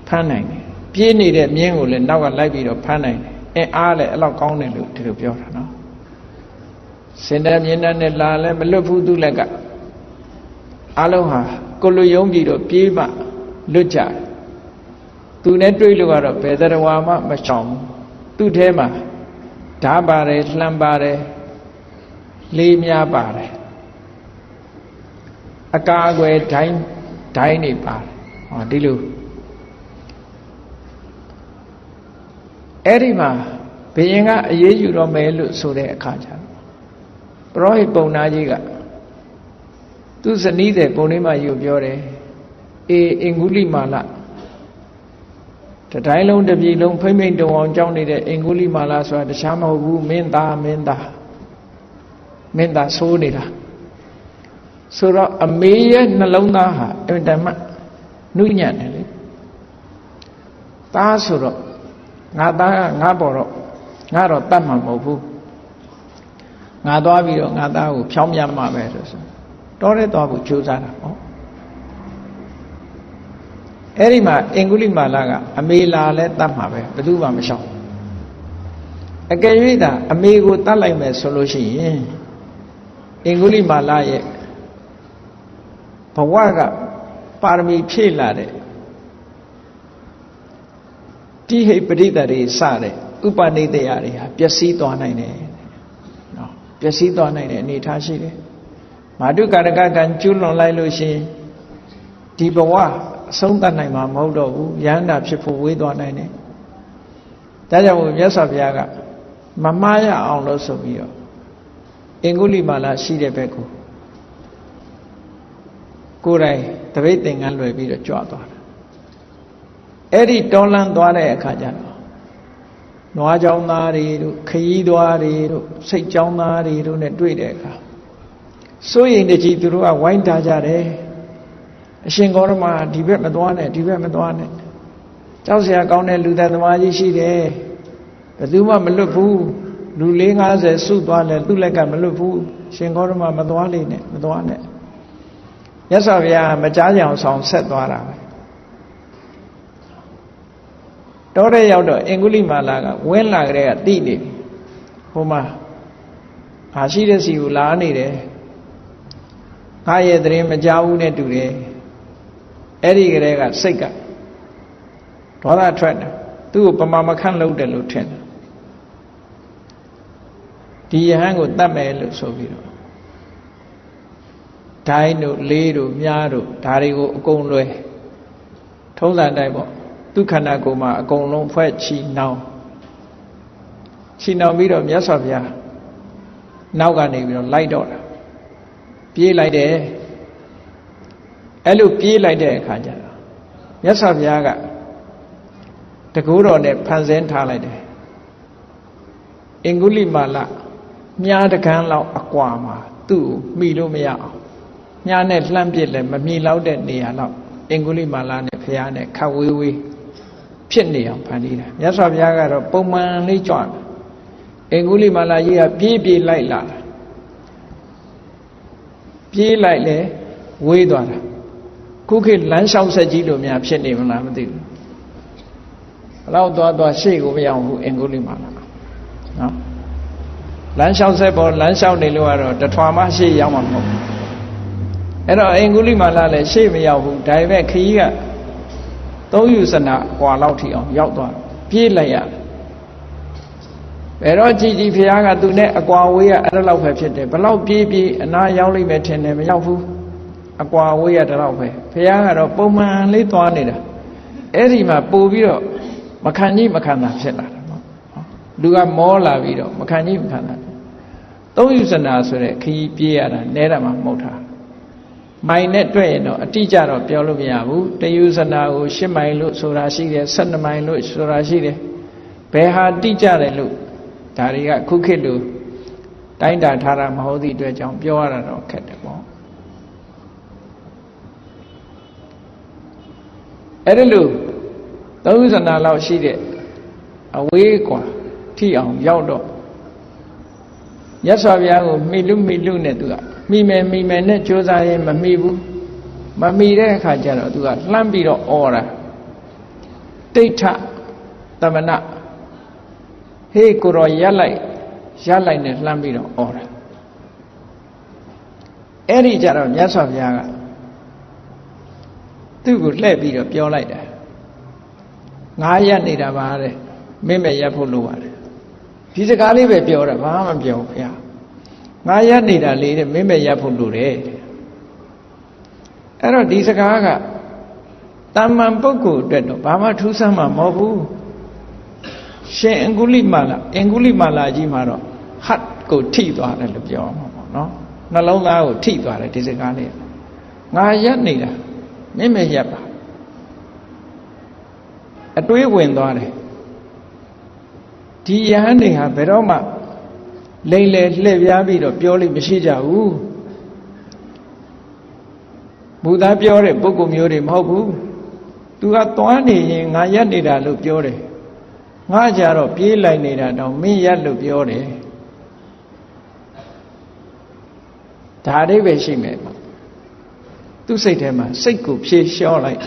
ဖမ်းနိုင်တယ်ပြေးနေတဲ့မြင်းကိုလည်းနောက်ကလိုက်ပြီးတော့ဖမ်းနိုင်တယ်အားလည်းအဲ့လောက်ကောင်းတယ်လို့ဒီလိုပြောတာနော်စင်တဲ့မြင်းတက်နဲ့လာလဲမလွတ်ဘူးသူ့လက်ကအားလုံးဟာကိုလိုယုံပြီးတော့ပြေးမှလွတ်ကြတယ်သူနဲ့တွေ့လို့ကတော့ဘယ်သရဝါမှမချောင်ဘူးသူ့ထဲမှာဓာပါတယ်လှမ်းပါတယ်လေးများပါတယ်အကာအကွယ်ဒိုင်းနေပါတယ်ဟောဒီလိုအဲ့ဒီမှာဘုရင်ကအရေးယူတော့မယ်လို့ဆိုတဲ့အခါကျတော့ပရောဟိတ်ပုံနာကြီးကသူဇနီးတဲ့ပုံလေးမှယူပြောတယ်အင်္ဂုလိမာလတတိုင်းလုံးတစ်ပြည်လုံးဖိမ့်ဖိမ့်တုံအောင်ကြောင်းနေတဲ့အင်္ဂုလိမာလဆိုတာတခြားမဟုတ်ဘူးမင်းသားဆိုးနေတာဆိုတော့အမေရဲ့နှလုံးသားဟာအင်တမနှုညံ့တယ်လေသားဆိုတော့ငါသားကငါပေါ်တော့ငါတော့တတ်မှာမဟုတ်ဘူးငါသွားပြီးတော့ငါသားကိုဖြောင်းပြမှာပဲဆိုတော့ရဲသွားဖို့ကြိုးစားတာပေါ့အဲ့ဒီမှာအင်္ဂုလိမာလကအမေလာလဲတတ်မှာပဲဘယ်သူမှမရှောင်အကယ်၍သာအမေကိုတတ်လိုက်မယ်ဆိုလို့ရှိရင်အင်္ဂုလိမာလရဲ့ဘဝကပါရမီဖြည့်လာတဲ့တိဟိပရိသတ်တွေစတဲ့ဥပနိဒေယတွေဟာပျက်စီးသွားနိုင်တယ်နော်ပျက်စီးသွားနိုင်တဲ့အနေအထားရှိတယ်မာတုကာရကကံကျွလွန်လိုက်လို့ရှိရင်ဒီဘဝအဆုံးသတ်နိုင်မှာမဟုတ်တော့ဘူးယန္တာဖြစ်ဖို့ဝေးသွားနိုင်တယ်ဒါကြောင့်မြတ်စွာဘုရားကမမှားရအောင်လို့ဆိုပြီးတော့အင်္ဂုလိမာလရှိတဲ့ဘက်ကိုကိုယ်တိုင်တပိတ်သင်္ကန်းလွယ်ပြီးတော့ကြွသွားတာအဲ့ဒီတောလန်းသွားတဲ့အခါကျတော့နွားเจ้าသားတွေတို့ခရီးသွားတွေတို့စိတ်เจ้าသားတွေတို့ ਨੇ တွေ့တဲ့အခါစိုးရိမ်တကြီးသူတို့ကဝိုင်းထားကြတယ်အရှင်ဂေါရမဒီဘက်မသွားနဲ့ဒီဘက်မသွားနဲ့ကြောက်စရာကောင်းတဲ့လူသားသမားကြီးရှိတယ်ဘယ်သူမှမလွတ်ဘူးလူ450စုသွားလဲသူ့လက်ကမလွတ်ဘူးရှင်ဂေါရမမသွားလေနဲ့မသွားနဲ့မြတ်စွာဘုရားမကြားကြအောင်ဆောင်ဆက်သွားတာပဲတော့တဲ့ရောက်တော့အင်္ဂုလိမာလကဝင်းလာကြတဲ့ကတိနေပြီဟိုမှာအာရှိတဲ့စီကိုလာနေတယ်ငါရဲ့သတင်းမကြားဘူးနဲ့တူတယ်အဲ့ဒီကလေးကစိတ်ကဒေါသထွက်တယ်သူ့ကိုပမာမခန့်လုပ်တယ်လို့ထင်တယ်ဒီယဟန်ကိုတတ်မယ်လို့ဆိုပြီးတော့ဒိုင်းတို့လေးတို့မြားတို့ဒါတွေကိုအကုန်လွယ်ထုံးစံတိုင်းပေါ့သူခန္ဓာကိုယ်မှာအကုန်လုံးဖွဲ့ချီနှောင်းပြီးတော့မြတ်စွာဘုရားနောက်ကနေပြီးတော့လိုက်တော့တာပြေးလိုက်တယ်အဲ့လိုပြေးလိုက်တဲ့အခါကျတော့မြတ်စွာဘုရားကတကူတော်နဲ့ဖန်ဆင်းထားလိုက်တယ်အင်္ဂုလိမာလမြားတကန်းလောက်အကွာမှာသူ့ကိုမှီလို့မရအောင်မြားနဲ့လှမ်းပစ်လဲမမှီလောက်တဲ့နေရာလောက်အင်္ဂုလိမာလနဲ့ဘုရားနဲ့ခတ်ဝေးဝေးဖြစ်နေအောင်ဖန်တီးတာမြတ်စွာဘုရားကတော့ပုံမှန်လေးကြွတယ်အင်္ဂုလိမာလကြီးကပြေးလိုက်လာတာပြေးလိုက်လေဝေးသွားတာခုခေတ်လမ်းလျှောက်ဆက်ကြီးလို့များဖြစ်နေမလားမသိဘူးဘလောက်သွားရှေ့ကိုမရောက်ဘူးအင်္ဂုလိမာလနော်လမ်းလျှောက်ဆက်ပေါ်လမ်းလျှောက်နေလို့ကတော့တထွာမှရှေ့ရောက်မှာမဟုတ်ဘူးအဲ့တော့အင်္ဂုလိမာလလည်းရှေ့မရောက်ဘူးဒါပေမဲ့ခရီးကသုံးယူစနာကွာလောက်ထိအောင်ရောက်သွားပြေးလိုက်ရဘယ်တော့ကြည်ဖျားကသူနဲ့အကွာဝေးရအဲ့လောက်ပဲဖြစ်တယ်ဘလောက်ပြေးအနာရောက်လိမ့်မယ်ထင်တယ်မရောက်ဘူးအကွာဝေးရတလောက်ပဲဖျားကတော့ပုံမှန်လေးသွားနေတာအဲ့ဒီမှာပို့ပြီးတော့မခံကြီးမခံတာဖြစ်လာတယ်ပေါ့လူကမောလာပြီးတော့မခံကြီးမခံတာသုံးယူစနာဆိုတဲ့ခရီးပြေးရတာနဲတာမှမဟုတ်တာ မိုင်နဲ့တွေ့ရင်တော့အတိအကျတော့ပြောလို့မရဘူးတယုဇနာကို10မိုင်လို့ဆိုတာရှိတယ်12မိုင်လို့ဆိုတာရှိတယ်ဘယ်ဟာတိကျတယ်လို့ဒါတွေကခုခေတ်လိုတိုင်းတာထားတာမဟုတ်သည့်အတွက်ကြောင့်ပြောရတာတော့ခက်တယ်ပေါ့အဲ့ဒီလိုသုံးဇနာလောက်ရှိတဲ့အဝေးกว่าထိအောင်ရောက်တော့မြတ်စွာဘုရားကိုမိလူနဲ့သူကမိမယ်နဲ့ကြိုးစားရင်မမိဘူးမမိတဲ့အခါကျတော့သူကလှမ်းပြီးတော့အော်တာတိဋ္ဌသမဏဟေးကိုရောရက်လိုက်နဲ့လှမ်းပြီးတော့အော်တာအဲ့ဒီကြတော့မြတ်စွာဘုရားကသူ့ကိုလှည့်ပြီးတော့ပြောလိုက်တာငါရက်နေတာပါတဲ့မင်းပဲရက်ဖို့လိုပါတယ်ဒီစကားလေးပဲပြောတာဘာမှမပြောဘူးဘုရားငါရက်နေတာလေတဲ့မင်းပဲရက်ဖို့လိုတယ်အဲ့တော့ဒီစကားကတာမန်ပုဂ္ဂိုလ်အတွက်တော့ဘာမှထူးဆန်းမှာမဟုတ်ဘူးရှင်အင်္ဂုလိမာလာကြီးမှာတော့ဟတ်ကိုထိသွားတယ်လို့ပြောမှာပေါ့နော်နှလုံးသားကိုထိသွားတယ်ဒီစကားလေးငါရက်နေတာမင်းပဲရက်ပါအတွေးဝင်သွားတယ်ဒီယဟန်တွေဟာဘယ်တော့မှလိမ့်လေလှည့်ပြားပြီးတော့ပြောလို့မရှိကြဘူးဘုရားပြောတဲ့ပုဂ္ဂိုလ်မျိုးတွေမဟုတ်ဘူးသူကသွားနေရင်ငါရက်နေတာလို့ပြောတယ်ငါကြတော့ပြေးလိုက်နေတာတော့မင်းရက်လို့ပြောတယ်ဒါအိဗယ်ရှိမယ်သူစိတ်ထဲမှာစိတ်ကိုဖြေလျှော့လိုက်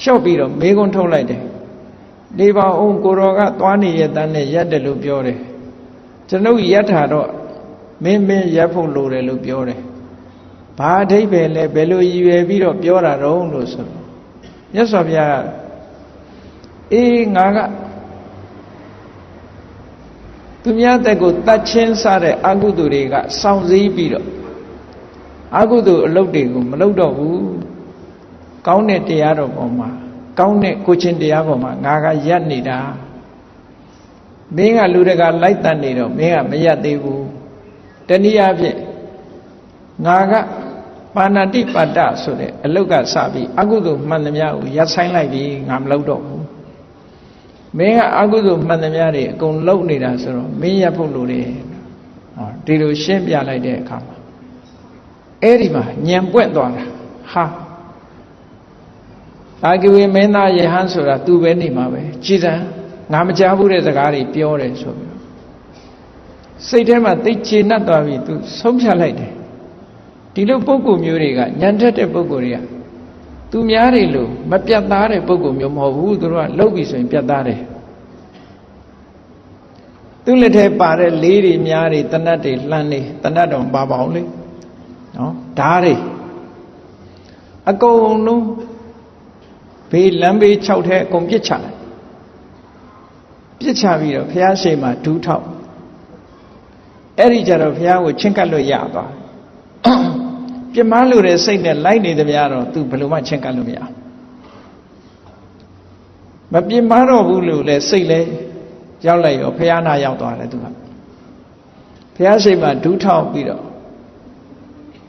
လျှော့ပြီးတော့မေးခွန်းထုတ်လိုက်တယ်ဒီပါအောင်ကိုတော်ကသွားနေရတဲ့နဲ့ရက်တယ်လို့ပြောတယ်ကျွန်ုပ်ရက်တာတော့မင်းရက်ဖို့လိုတယ်လို့ပြောတယ်ဘာအဓိပ္ပာယ်လဲဘယ်လိုရည်ရွယ်ပြီးတော့ပြောတာတော့လို့ဆိုတော့မြတ်စွာဘုရားအေးငါကသူများတက်ကိုတတ်ချင်းစားတဲ့အကုသိုလ်တွေကစောင့်စည်းပြီးတော့အကုသိုလ်အလုပ်တွေကိုမလုပ်တော့ဘူးကောင်းတဲ့တရားတော်ပေါ်မှာကောင်းတဲ့ကိုချင်းတရားပေါ်မှာငါကရက်နေတာမင်းကလူတကာလိုက်တတ်နေတော့မင်းကမရက်သေးဘူးတနည်းအားဖြင့်ငါကပါဏာတိပါဒဆိုတဲ့အလုတ်ကစပြီးအကုသိုလ်မှန်သမျှကိုရပ်ဆိုင်လိုက်ပြီးငါမလုပ်တော့ဘူးမင်းကအကုသိုလ်မှန်သမျှတွေအကုန်လုပ်နေတာဆိုတော့မင်းရပ်ဖို့လိုတယ်ဟောဒီလိုရှင်းပြလိုက်တဲ့အခါမှာအဲ့ဒီမှာညံပွက်သွားတာဟာအာဂဝေမင်းသားယဟန်ဆိုတာသူပဲနေမှာပဲကြည်စံငါမကြားဘူးတဲ့စကားတွေပြောတယ်ဆိုပြီးစိတ်ထဲမှာသိချေနှက်သွားပြီသူဆုံးဖြတ်လိုက်တယ်ဒီလိုပုဂ္ဂိုလ်မျိုးတွေကညံထက်တဲ့ပုဂ္ဂိုလ်တွေကသူများတွေလို့မပြတ်သားတဲ့ပုဂ္ဂိုလ်မျိုးမဟုတ်ဘူးသူတို့ကလှုပ်ပြီးဆိုရင်ပြတ်သားတယ်သူလက်ထဲပါတဲ့လေးတွေများတွေတနတ်တွေလှမ်းနေတနတ်တော်ပါပါအောင်လေနော်ဓာတ်တွေအကုန်လုံးဘေးလမ်းဘေး6ထဲအကုန်ပြစ်ချလိုက်ပြစ်ချပြီးတော့ဘုရားရှိခိုးဒူးထောက်အဲ့ဒီကြတော့ဘုရားကိုချင်းကပ်လို့ရသွားပြမန်းလို့တဲ့စိတ်နဲ့လိုက်နေသမျှတော့သူဘယ်လိုမှချင်းကပ်လို့မရမပြမန်းတော့ဘူးလို့လဲစိတ်လဲရောက်လိုက်ရောဘုရားနာရောက်သွားတယ်သူကဘုရားရှိခိုးဒူးထောက်ပြီးတော့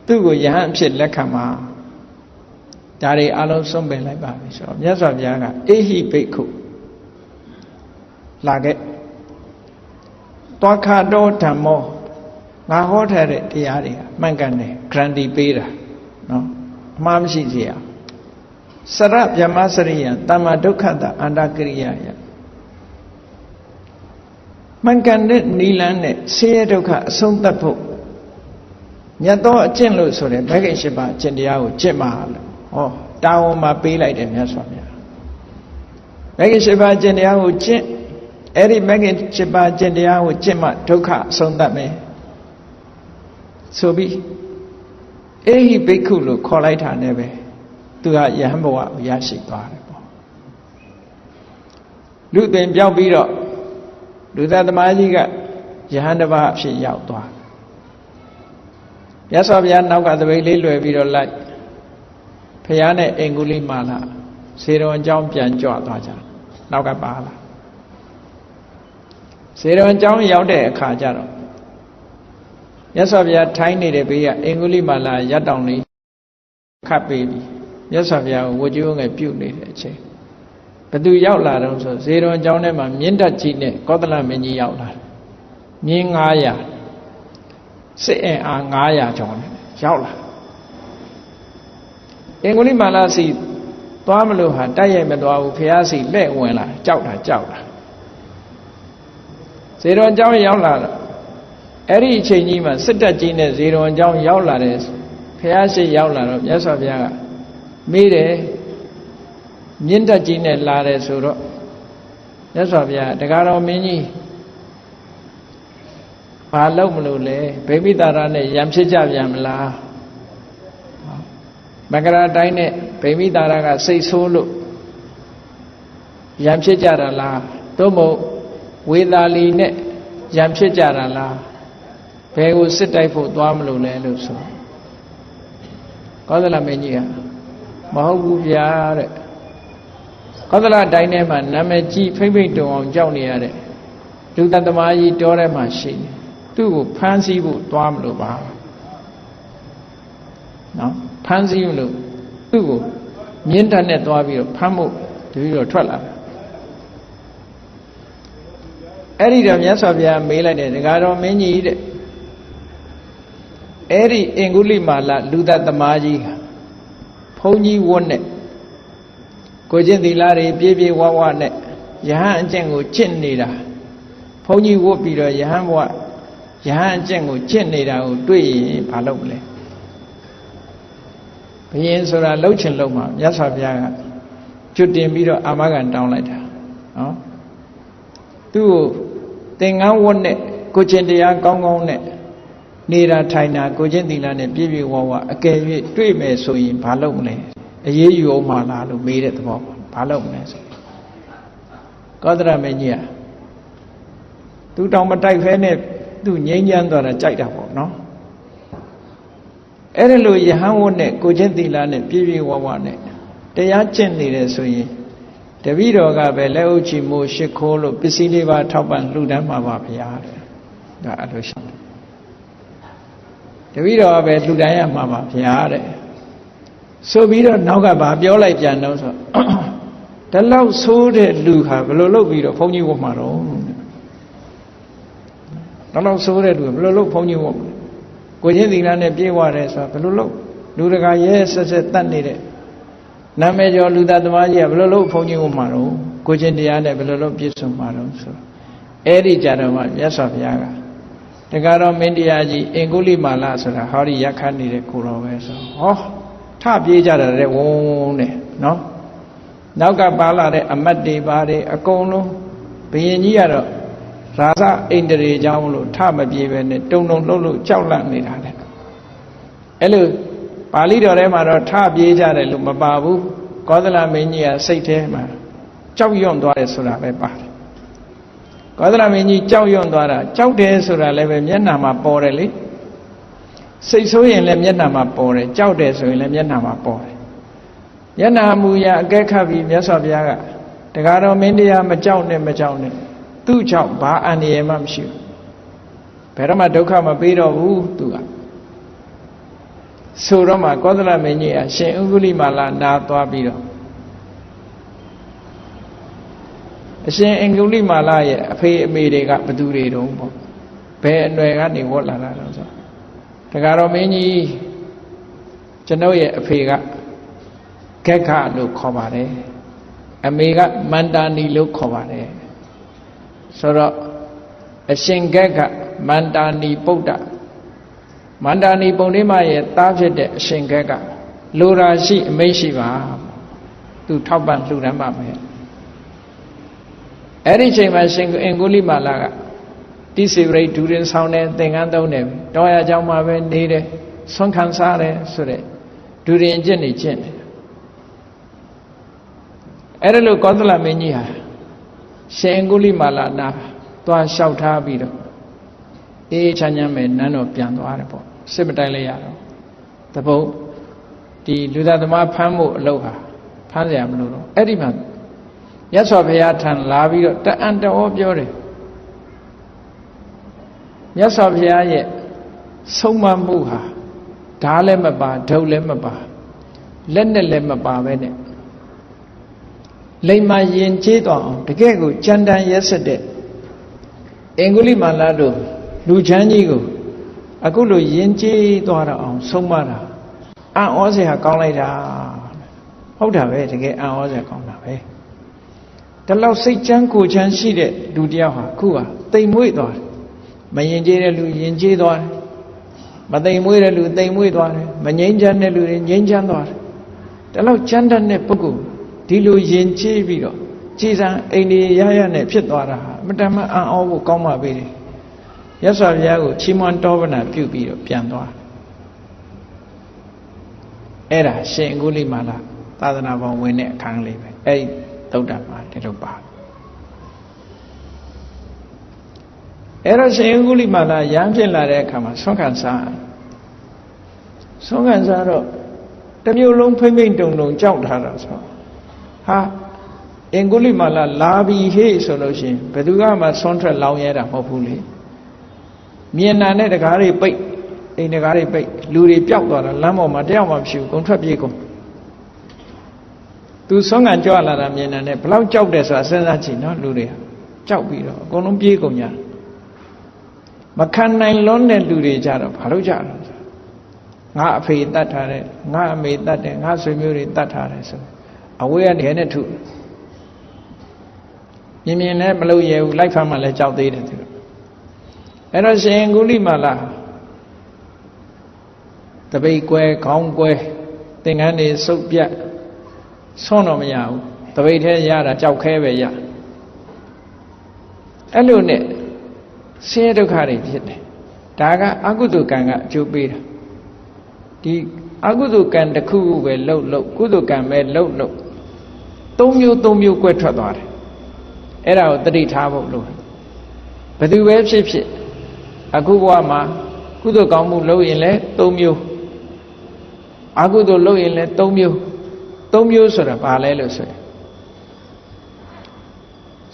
သူ့ကိုယဟန်အဖြစ်လက်ခံမှာဒါတွေအလုံးဆုံးပင်လိုက်ပါပြီဆိုတော့မြတ်စွာဘုရားကအေဟိဘိက္ခုလာခဲ့တွားခါတော်ဓမ္မောငါဟောထားတဲ့တရားတွေကမှန်ကန်တယ်ဂရန်တီပေးတာနော်အမှားမရှိစေရစရဗြဟ္မစရိယတမ္မာဒုက္ခတအန္တကရိယာယမှန်ကန်တဲ့နိလန်းနဲ့ဆင်းရဲဒုက္ခအဆုံးသတ်ဖို့မြတ်သောအကျင့်လို့ဆိုတဲ့ဘဂိတ်ရှိပါအကျင့်တရားကိုကျင့်ပါလို့ဟောတာဝန်မှာပေးလိုက်တယ်မြတ်စွာဘုရားဘဂိတ်ရှိပါအကျင့်တရားကိုကျင့်အဲ့ဒီဘဂိတ်ရှိပါအကျင့်တရားကိုကျင့်မှဒုက္ခအဆုံးသတ်မယ်ဆိုပြီးအေဟိဘိက္ခုလို့ခေါ်လိုက်တာနဲ့ပဲသူကယဟန်ဘဝကိုရရှိသွားတယ်ပေါ့လူသွင်ပြောက်ပြီးတော့လူသားသမားကြီးကယဟန်တစ်ပါးအဖြစ်ရောက်သွားမြတ်စွာဘုရားနောက်ကသပိတ်လေးလွယ်ပြီးတော့လိုက်ဖះနဲ့အင်္ဂုလိမာလာဇေရဝံအကြောင်းပြန်ကြွသွားကြနောက်ကပါလာဇေရဝံအကြောင်းရောက်တဲ့အခါကျတော့မြတ်စွာဘုရားထိုင်းနေတဲ့ဘေးကအင်္ဂုလိမာလာရပ်တောင်လေး ခတ်ပေးပြီးမြတ်စွာဘုရားကိုဝတ်ကြိုးငယ်ပြုတ်နေတဲ့အချိန်ဘသူရောက်လာတော့ဆိုဇေရွန်ကျောင်းထဲမှာမြင့်တက်ကြီးနဲ့ကောသလမင်းကြီးရောက်လာတယ်မြင်း900စစ်အင်အား900ကျော်နဲ့ရောက်လာအင်္ဂုလိမာလစီသွားမလို့ဟာတိုက်ရိုက်မသွားဘူးဘုရားစီလက်ဝင်လာကြောက်တာဇေရွန်ကျောင်းရောက်လာတော့အဲ့ဒီအချိန်ကြီးမှာစစ်တပ်ကြီးနဲ့ဇေရွန်ကျောင်းရောက်လာတယ်ဘုရားရှိရောက်လာတော့မြတ်စွာဘုရားကမေးတယ်မြင့်တက်ကြီးနဲ့လာတယ်ဆိုတော့မြတ်စွာဘုရားတရားတော်မင်းကြီးဘာလုပ်မလို့လဲဗိမိတာရနဲ့ရံဖြစ်ကြပြန်မလားမကရာတိုင်းနဲ့ဗိမိတာရကစိတ်ဆိုးလို့ရံဖြစ်ကြတာလားသို့မဟုတ်ဝေသာလီနဲ့ရံဖြစ်ကြတာလားဘယ်ကိုစစ်တိုက်ဖို့သွားမလို့လဲလို့ဆိုကောသလမင်းကြီးကမဟုတ်ဘူးဗျာတဲ့ကောသလတိုင်းထဲမှာနာမည်ကြီးဖိမ့်ဖိမ့်တုံအောင်ကြောက်နေရတဲ့လူတသမားကြီးတောထဲမှာရှိနေသူ့ကိုဖမ်းဆီးဖို့သွားမလို့ပါနော်ဖမ်းဆီးမလို့သူ့ကိုမြင်းတက်နဲ့သွားပြီးတော့ဖမ်းဖို့တပြီးတော့ထွက်လာတယ်အဲ့ဒီတော့မြတ်စွာဘုရားမေးလိုက်တယ်ဒကာတော်မင်းကြီးတဲ့အဲ့ဒီအင်္ဂုလိမာလလူတသမားကြီးဟာဘုန်းကြီးဝတ်နဲ့ကိုကျင့်သီလတွေပြည့်ပြည့်ဝဝနဲ့ယဟန်အကျင့်ကိုကျင့်နေတာဘုန်းကြီးဝတ်ပြီးတော့ယဟန်ဘဝယဟန်အကျင့်ကိုကျင့်နေတာကိုတွေ့ရင်ဘာလုပ်မလဲဘုရင်ဆိုတာလှုပ်ချင်လှုပ်မှာမြတ်စွာဘုရားကကျွတ်တင်ပြီးတော့အာမခံတောင်းလိုက်တာနော်သူ့ကိုသင်္ကန်းဝတ်နဲ့ကိုကျင့်တရားကောင်းကောင်းနဲ့နေတာထိုင်တာကိုကျင့်သီလနဲ့ပြည့်ပြည့်ဝဝအကယ်၍တွေ့မယ်ဆိုရင်ဘာလုပ်မလဲအေးအေးယူအောင်မလားလို့မေးတဲ့သဘောဘာလုပ်မလဲဆိုကောသလမင်းကြီးကသူတောင်မတိုက်ဖဲနဲ့သူငြိမ်းချမ်းသွားတာကြိုက်တာပေါ့နော်အဲ့ဒါလို့ယဟန်ဝတ်နဲ့ကိုကျင့်သီလနဲ့ပြည့်ပြည့်ဝဝနဲ့တရားကျင့်နေတယ်ဆိုရင်တပည့်တော်ကပဲလက်ဥချီမိုးရှ िख ိုးလို့ပစ္စည်းလေးပါထောက်ပံ့လှူဒန်းမှာပါဗျာတဲ့ဒါအဲ့လိုရှင်းတပည့်တော်ကပဲလှူဒန်းရမှာပါဗျာတဲ့ဆိုပြီးတော့နောက်ကဘာပြောလိုက်ပြန်တော့ဆိုတလောက်ဆိုးတဲ့လူဟာဘယ်လိုလုပ်ပြီးတော့ဘုန်းကြီးဝတ်မှာတော့တလောက်ဆိုးတဲ့လူဘယ်လိုလုပ်ဘုန်းကြီးဝတ်ကိုချင်းသီလနဲ့ပြေးဝတယ်ဆိုတာဘယ်လိုလုပ်လူတကာရဲဆက်ဆက်တတ်နေတဲ့နာမည်ကျော်လူသားသမားကြီးကဘယ်လိုလုပ်ဘုန်းကြီးဝတ်မှာတော့ကိုချင်းတရားနဲ့ဘယ်လိုလုပ်ပြည့်စုံမှာတော့ဆိုအဲ့ဒီကြတော့မှမြတ်စွာဘုရားကတရားတော်မင်းတရားကြီးအင်္ဂုလိမာလဆိုတာဟောဒီရက်ခတ်နေတဲ့ကိုတော်ပဲဆိုဟောထပြေးကြတယ်တဲ့ဝုန်းတဲ့နော်နောက်ကပါလာတဲ့အမတ်တွေပါတယ်အကုန်လုံးဘုရင်ကြီးကတော့ရာဇအိန္ဒြေကြောင့်လို့ထမပြေးပဲနဲ့တုံတုံလှုပ်လို့ကြောက်လန့်နေတာတဲ့အဲ့လိုပါဠိတော်ထဲမှာတော့ထပြေးကြတယ်လို့မပါဘူးကောသလမင်းကြီးကစိတ်ထဲမှာကြောက်ရွံ့သွားတယ်ဆိုတာပဲပါတယ်ကောသလမင်းကြီးကြောက်ရွံ့သွားတာကြောက်တယ်ဆိုတာလည်းပဲမျက်နှာမှာပေါ်တယ်လေစိတ်ဆိုးရင်လည်းမျက်နှာမှာပေါ်တယ်ကြောက်တယ်ဆိုရင်လည်းမျက်နှာမှာပေါ်တယ်မျက်နှာမူရအကဲခတ်ပြီးမြတ်စွာဘုရားကတရားတော်မင်းတရားမကြောက်နဲ့သူ့ကြောင့်ဘာအန္တရာယ်မှမရှိဘူးဘယ်တော့မှဒုက္ခမပေးတော့ဘူးသူကဆိုတော့မှကောသလမင်းကြီးအရှင်ဥက္ကုလိမာလနာသွားပြီးတော့အရှင်အင်္ဂုလိမာလရဲ့အဖေအမေတွေကဘသူတွေတုံးပေါ့ဘယ်အနွယ်ကနေဝတ်လာတာတော့ဆိုတရားတော်မင်းကြီးကျွန်ုပ်ရဲ့အဖေကဂက္ခလို့ခေါ်ပါတယ်အမေကမန္တာနီလို့ခေါ်ပါတယ်ဆိုတော့အရှင်ဂက္ခမန္တာနီပုဒ္ဒမန္တာနီပုံလေးမရဲ့သားဖြစ်တဲ့အရှင်ဂက္ခလိုရာရှိအမိန့်ရှိပါသူထောက်ပံ့လှူဒန်းပါမယ်အဲ့ဒီချိန်မှာရှင်အင်္ဂုလိမာလကတိစေဝရိတ်ဒူရင်ဆောင်တယ်သင်္ကန်းသုံးတယ်တောရကြောင်းမှာပဲနေတယ်ဆွမ်းခံစားတယ်ဆိုတဲ့ဒူရင်ကျင့်နေကျင့်တယ်အဲ့ဒါလို့ကောသလမင်းကြီးဟာရှင်အင်္ဂုလိမာလနာသွားလျှောက်ထားပြီးတော့အေးချမ်းချမ်းပဲနန်းတော်ပြန်သွားတယ်ပေါ့စစ်မတိုက်လိုက်ရတော့တပုတ်ဒီလူသားသမားဖမ်းဖို့အလုပ်ဟာဖမ်းเสียမလို့တော့အဲ့ဒီမှာမြတ်စွာဘုရားထံလာပြီးတော့တအံတော်ပြောတယ်မြတ်စွာဘုရားရဲ့ဆုံးမမှုဟာဓာလည်းမပါဒုတ်လည်းမပါ လက်နဲ့လည်းမပါပဲနဲ့လိမ္မာယဉ်ကျေးသွားအောင်တကယ့်ကိုကြံတမ်းရက်စက်တဲ့အင်္ဂုလိမာလာတို့လူချမ်းကြီးကိုအခုလိုယဉ်ကျေးသွားတော့အောင်ဆုံးမတာအံ့ဩစရာကောင်းလိုက်တာဟုတ်တာပဲတကယ်အံ့ဩစရာကောင်းတာပဲဒါလောက်စိတ်ချမ်းကိုယ်ချမ်းရှိတဲ့လူတယောက်ဟာအခုဟာတိမ်မွေ့သွားတယ်မယဉ်ကျေးတဲ့လူယဉ်ကျေးသွားတယ်မတိမ်မွေ့တဲ့လူတိမ်မွေ့သွားတယ်မငြိမ်းချမ်းတဲ့လူတွေငြိမ်းချမ်းသွားတယ်ဒါလောက်ချမ်းတတ်တဲ့ပုဂ္ဂိုလ်ဒီလိုယဉ်ကျေးပြီးတော့ကြည်စံအိန္ဒိယရနဲ့ဖြစ်သွားတာဟာအမတမအံ့ဩဖို့ကောင်းပါပေတယ်ရသော်ဘုရားကိုချီးမွမ်းတောပနာပြုပြီးတော့ပြန်သွားအဲ့ဒါရှင်အင်္ဂုလိမာလာသာသနာ့ဘောင်ဝင်တဲ့အခန်းလေးပဲအဲ့ဒီသုတ္တမှာဒီလိုပါအဲ့တော့ရှင်အင်္ဂုလိမာလာရမ်းဖြစ်လာတဲ့အခါမှာဆွမ်းခံစားတော့တမျိုးလုံးဖိမ့်ဖိမ့်တုံတုံကြောက်ထားတာဆိုဟာအင်္ဂုလိမာလာလာပြီဟေ့ဆိုလို့ရှိရင်ဘယ်သူမှဆွမ်းထွက်လောင်းရဲတာမဟုတ်ဘူးလေမြင်နာနဲ့တကားတွေပိတ်အိမ်တကားတွေပိတ်လူတွေပျောက်သွားတာလမ်းပေါ်မှာတယောက်မှမရှိဘူးကုန်ထွက်ပြေးကုန်သူဆွမ်းခံကြွလာတာမြင်နာနဲ့ဘလောက်ကြောက်တယ်ဆိုတာစဉ်းစားကြည့်နော်လူတွေကြောက်ပြီးတော့အကုန်လုံးပြေးကုန်ကြမခံနိုင်လွန်းတဲ့လူတွေကြတော့ဘာလို့ကြတော့ငါအဖေတတ်ထားတယ်ငါအမေတတ်တယ်ငါဆွေမျိုးတွေတတ်ထားတယ်ဆိုအဝေးကနေနဲ့ထုမြင်နဲ့မလို့ရဲဘူးလိုက်ဖမ်းမှလည်းကြောက်သေးတယ်သူအဲ့တော့ရှင်အင်္ဂုလိမာလာတပိတ်ကွဲခေါင်းကွဲသင်္ကန်းတွေစုပ်ပြတ်ဆွန့်တော့မရဘူးတပိတ်ထဲရတာကြောက်ခဲပဲရအဲ့လိုနဲ့ဆင်းရဲဒုက္ခတွေဖြစ်တယ်ဒါကအကုသိုလ်ကံကအကျိုးပေးတာဒီအကုသိုလ်ကံတစ်ခုခုပဲလှုပ်ကုသိုလ်ကံပဲလှုပ်သုံးမျိုးကွဲထွက်သွားတယ်အဲ့ဒါကိုသတိထားဖို့လို့ဘယ်သူပဲဖြစ်ဖြစ်အခုဘဝမှာကုသိုလ်ကောင်းမှုလုပ်ရင်လည်း၃မျိုးအကုသိုလ်လုပ်ရင်လည်း၃မျိုးဆိုတာဘာလဲလို့ဆိုရင်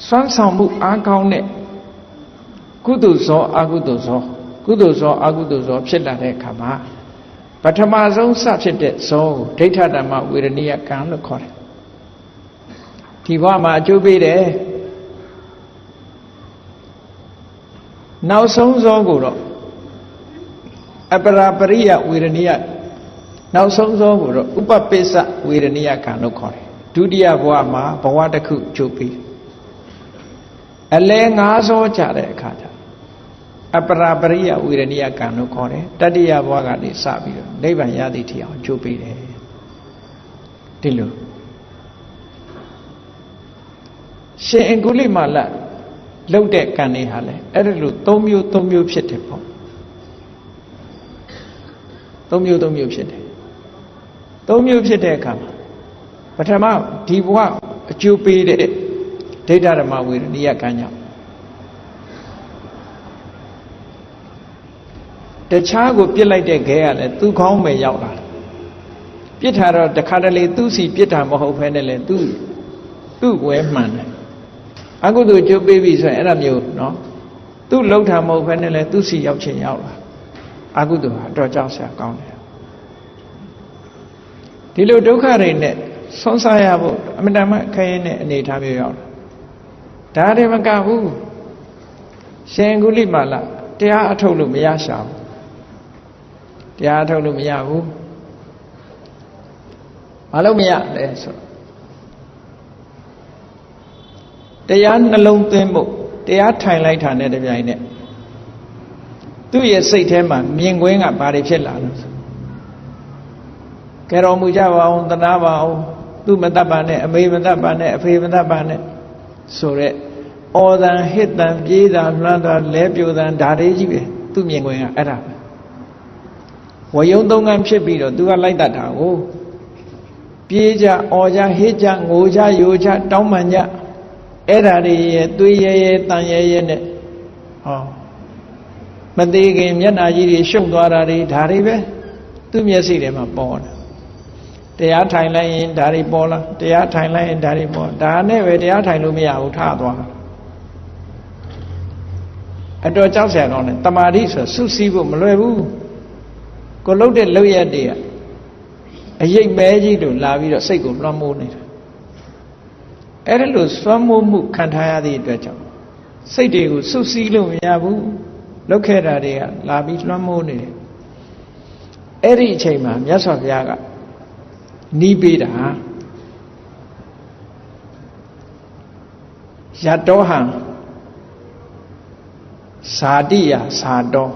စွမ်းဆောင်မှုအားကောင်းတဲ့ကုသိုလ်ဇောအကုသိုလ်ဇောကုသိုလ်ဇောအကုသိုလ်ဇောဖြစ်လာတဲ့အခါမှာပထမဆုံးစဖြစ်တဲ့ဇောကိုဒိဋ္ဌဓမ္မဝေရဏိယကံလို့ခေါ်တယ်ဒီဘဝမှာအကျိုးပေးတယ်နောက်ဆုံးဇောကိုတော့အပရာပရိယဝေရဏိယနောက်ဆုံးဇောကိုတော့ဥပပိစ္စဝေရဏိယကံလို့ခေါ်တယ်ဒုတိယဘဝမှာဘဝတစ်ခုအကျိုးပေးအလဲ၅ဇောကြတဲ့အခါကျအပရာပရိယဝေရဏိယကံလို့ခေါ်တယ်တတိယဘဝကနေစပြီးတော့နိဗ္ဗာန်ရသည့်ထီအောင်အကျိုးပေးတယ်ဒီလိုရှင်အင်္ဂုလိမာလလှုပ်တဲ့ကံတွေဟာလေအဲ့ဒါလို၃မျိုးဖြစ်တယ်ပေါ့၃မျိုးဖြစ်တယ်၃မျိုးဖြစ်တဲ့အခါမှာပထမဒီဘဝအကျိုးပေးတဲ့ဒိဋ္ဌဓမ္မဝေရဏိယကံကြောင့်တခြားကိုပြစ်လိုက်တဲ့ခဲကလည်းသူ့ခေါင်းပဲရောက်လာပြစ်ထားတော့တခါတလေသူ့စီပြစ်တာမဟုတ်ဘဲနဲ့လေသူ့ဝဲမှန်တယ်အကုသိုလ်ကျိုးပေးပြီဆိုရင်အဲ့ဒါမျိုးနော်သူ့လှုပ်တာမဟုတ်ဘဲနဲ့လေသူ့စီရောက်ချင်ရောက်လာအကုသိုလ်ဟာတော့ကြောက်စရာကောင်းတယ်ဒီလိုဒုက္ခတွေနဲ့ဆွမ်းစားရဖို့အမှန်တမ်းခရင်တဲ့အနေထားမျိုးရောက်လာဒါတွေမကဘူးရှင်ကုလိမာလတရားအထုတ်လို့မရရှာဘူးတရားထုတ်လို့မရဘူးဘာလို့မရလဲဆိုတရားနှလုံးသွင်းဖို့တရားထိုင်လိုက်တာနဲ့တပြိုင်နက်သူ့ရဲ့စိတ်ထဲမှာမြင်ကွင်းကဘာတွေဖြစ်လာလို့ဆိုကဲတော်မူကြပါအောင်သနာပါအောင်သူမတတ်ပါနဲ့အမေမတတ်ပါနဲ့အဖေမတတ်ပါနဲ့ဆိုရက်အော်တန်ဟစ်တန်ပြေးတာလွှမ်းတာလဲပြိုတန်ဓာတွေကြီးပဲသူ့မြင်ကွင်းကအဲ့ဒါပဲဝယုံသုံးကံဖြစ်ပြီးတော့သူကလိုက်တတ်တာကိုပြေးကြအော်ကြဟစ်ကြငိုကြယိုကြတောင်းပန်ကြအဲ့ဒါတွေရဲ့သွေးရဲရဲတန်ရဲရဲနဲ့ဟောမသေးခင်မျက်နှာကြီးတွေရှုံသွားတာတွေဒါတွေပဲသူ့မျက်စိထဲမှာပေါ်တယ်တရားထိုင်လိုက်ရင်ဒါတွေပေါ်လာတရားထိုင်လိုက်ရင်ဒါတွေပေါ်ဒါနဲ့ပဲတရားထိုင်လို့မရဘူးထသွားအတော်ကြောက်စရာကောင်းတယ်တမာတိဆိုစုစည်းဖို့မလွယ်ဘူးကိုလှုပ်တဲ့လှုပ်ရက်တွေက အရိပ်မဲကြီးတို့လာပြီးတော့စိတ်ကိုလွှမ်းမိုးနေတာအဲ့ဒါလို့လွှမ်းမိုးမှုခံထားရသည့်အတွက်ကြောင့်စိတ်တွေကိုစုစည်းလို့မရဘူးလောက်ခဲ့တာတွေကလာပြီးလွှမ်းမိုးနေတယ်အဲ့ဒီအချိန်မှာမြတ်စွာဘုရားကနီးပေးတာယတောဟံဇာတိယဇာတော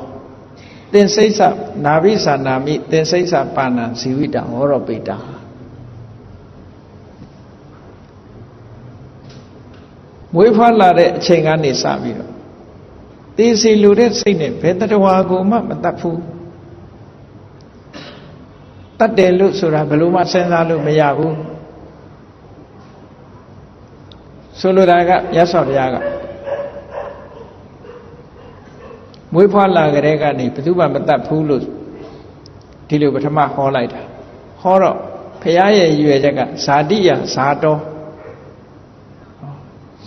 သင်္စိစ္ဆနာဘိသနာမိသင်္စိစ္ဆပါဏံဇီဝိတံဟောရောပိတာမွေးဖွားလာတဲ့အချိန်ကနေစပြီးတော့သေစီလူတဲ့စိတ်နဲ့ဘယ်တတဝါကိုမှမတတ်ဘူးတတ်တယ်လို့ဆိုတာဘယ်လိုမှစဉ်းစားလို့မရဘူးဆိုလိုတာကမြတ်စွာဘုရားကမွေးဖွားလာကြတဲ့ကနေဘယ်သူမှမတတ်ဘူးလို့ဒီလိုပထမဟောလိုက်တာဟောတော့ဘုရားရဲ့ရွယ်ချက်ကဇာတိယဇာတော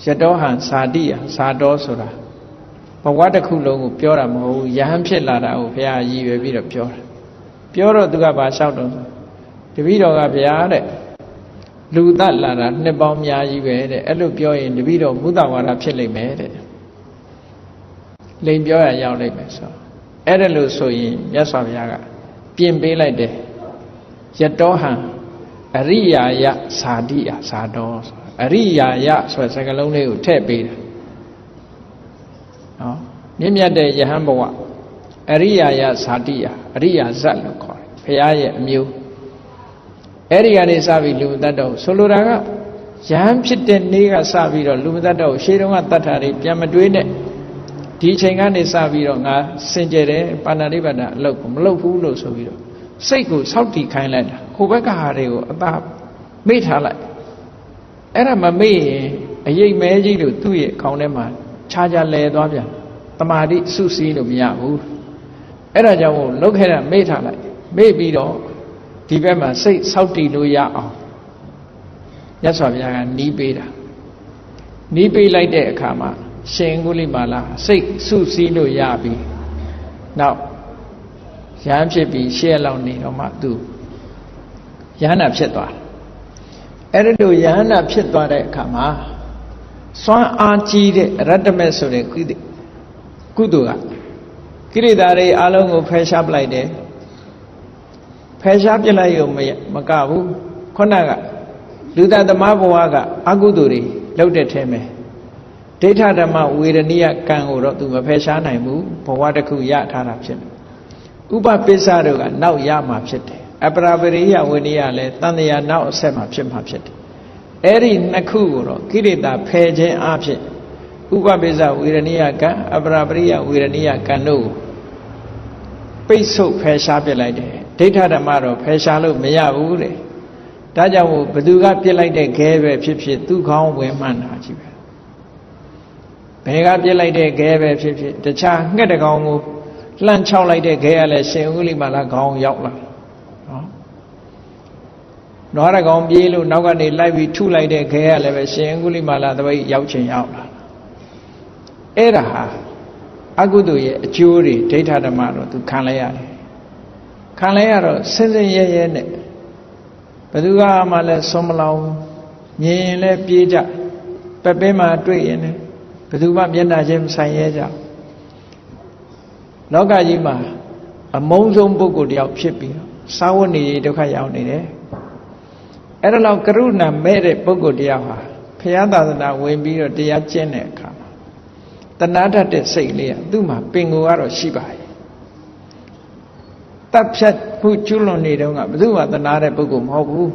ယတောဟံဇာတိယဇာတောဆိုတာဘဝတစ်ခုလုံးကိုပြောတာမဟုတ်ဘူးယဟန်ဖြစ်လာတာကိုဘုရားရည်ရွယ်ပြီးတော့ပြောတာပြောတော့သူကဘာလျှောက်တော့တပည့်တော်ကဘုရားတဲ့လူသတ်လာတာနှစ်ပေါင်းများကြီးပဲတဲ့အဲ့လိုပြောရင်တပည့်တော်မုဒ္ဒဝါဒဖြစ်လိမ့်မယ်တဲ့လိန်ပြောရရောက်လိမ့်မယ်ဆိုအဲ့ဒါလို့ဆိုရင်မြတ်စွာဘုရားကပြင်ပေးလိုက်တယ်ယတောဟံအရိယာယဇာတိယဇာတောအရိယာယဆိုတဲ့စကားလုံးလေးကိုထည့်ပေးတယ်နော်မြင့်မြတ်တဲ့ယဟန်ဘဝအရိယာယဇာတိယအရိယာဇတ်လို့ခေါ်တယ်ဘုရားရဲ့အမျိုးအဲ့ဒီကနေစပြီးလူမတတ်တော့ဆိုလိုတာကယဟန်ဖြစ်တဲ့နေ့ကစပြီးတော့လူမတတ်တော့ရှေးတုန်းကတတ်တာတွေပြန်မတွေးနဲ့ဒီအချိန်ကနေစပြီးတော့ငါစင်ကြယ်တယ်ပါဏာတိပါဒအလုပ်ကိုမလုပ်ဘူးလို့ဆိုပြီးတော့စိတ်ကိုစောင့်တည်ခိုင်းလိုက်တာဟိုဘက်ကဟာတွေကိုအသာမေ့ထားလိုက်အဲ့ဒါမမေ့ရင်အရိပ်မဲကြီးလို့သူ့ရဲ့ခေါင်းထဲမှာခြားခြားလဲသွားပြန်တမာတိစုစည်းလို့မရဘူးအဲ့ဒါကြောင့်မို့လုတ်ခဲ့တာမေ့ထားလိုက်မေ့ပြီးတော့ဒီဘက်မှာစိတ်စောင့်တည်လို့ရအောင်မြတ်စွာဘုရားကနီးပေးတာနီးပေးလိုက်တဲ့အခါမှာရှင်ကုလိမာလာစိတ်စုစည်းလို့ရပြီနောက်ရဟန်းဖြစ်ပြီးရှေ့လောက်နေတော့မှသူယဟန္တာဖြစ်သွားအဲ့ဒါလိုယဟန္တာဖြစ်သွားတဲ့အခါမှာစွမ်းအားကြီးတဲ့ရတ္တမက်ဆိုတဲ့ကုသိုလ်ကကိရိတာတွေအလုံးကိုဖယ်ရှားပလိုက်တယ်ဖယ်ရှားပြလိုက်ရုံမကဘူးခုနကလူသားသမားဘဝကအကုသိုလ်တွေလုပ်တဲ့ထဲမှာဒိဋ္ဌဓမ္မဝေဒနိယကံကိုတော့သူမဖယ်ရှားနိုင်ဘူးဘဝတစ်ခုရထားတာဖြစ်တယ်ဥပပိစ္ဆတို့ကနောက်ရမှာဖြစ်တယ်အပရာပရိယဝေနိယလည်းတန်တရာနောက်အဆက်မှာဖြစ်မှာဖြစ်တယ်အဲ့ဒီနှစ်ခုကိုတော့ကိရိတာဖယ်ခြင်းအဖြစ်ဥပပိစ္ဆဝေဒနိယကံအပရာပရိယဝေဒနိယကံတို့ပိတ်ဆို့ဖယ်ရှားပြလိုက်တယ်ဒိဋ္ဌဓမ္မတော့ဖယ်ရှားလို့မရဘူးတဲ့ဒါကြောင့်ဘသူကပြစ်လိုက်တဲ့ခဲပဲဖြစ်ဖြစ်သူ့ခေါင်းဝင်မှန်းတာကြီးပဲဘယ်ကပြစ်လိုက်တဲ့ခဲပဲဖြစ်ဖြစ်တခြားငှက်တကောင်ကိုလှမ်းချောက်လိုက်တဲ့ခဲကလည်းရှင်ဥလိမာလာခေါင်းရောက်လာနော်နွားတကောင်ပြေးလို့နောက်ကနေလိုက်ပြီးထုလိုက်တဲ့ခဲကလည်းပဲရှင်ဥလိမာလာတပိတ်ရောက်ချင်ရောက်လာအဲ့ဒါဟာအကုသိုလ်ရဲ့အကျိုးတွေဒိဋ္ဌဓမ္မတော့သူခံလိုက်ရတယ်ခံလိုက်ရတော့စင်စင်ရဲရဲနဲ့ဘယ်သူကမှလည်းဆုံးမလောင်မြင်ရင်လည်းပြေးကြပက်ပင်းမှာတွေ့ရင်လည်းဘယ်သူမှမျက်နှာချင်းမဆိုင်ရဲကြလောကကြီးမှာအမုန်းဆုံးပုဂ္ဂိုလ်တယောက်ဖြစ်ပြီးစာဝတ်နေဒုက္ခရောက်နေတယ်အဲ့ဒါလောက်ကရုဏာမဲ့တဲ့ပုဂ္ဂိုလ်တယောက်ဟာဘုရားသာသနာဝင်ပြီးတော့တရားကျင့်တဲ့အခါမှာတဏှာတတ်တဲ့စိတ်လေးကသူ့မှာပင်ကိုယ်ကတော့ရှိပါရဲ့တပ်ဖြတ်မှုကျွလွန်နေတော့ကဘယ်သူမှတဏှာတဲ့ပုဂ္ဂိုလ်မဟုတ်ဘူး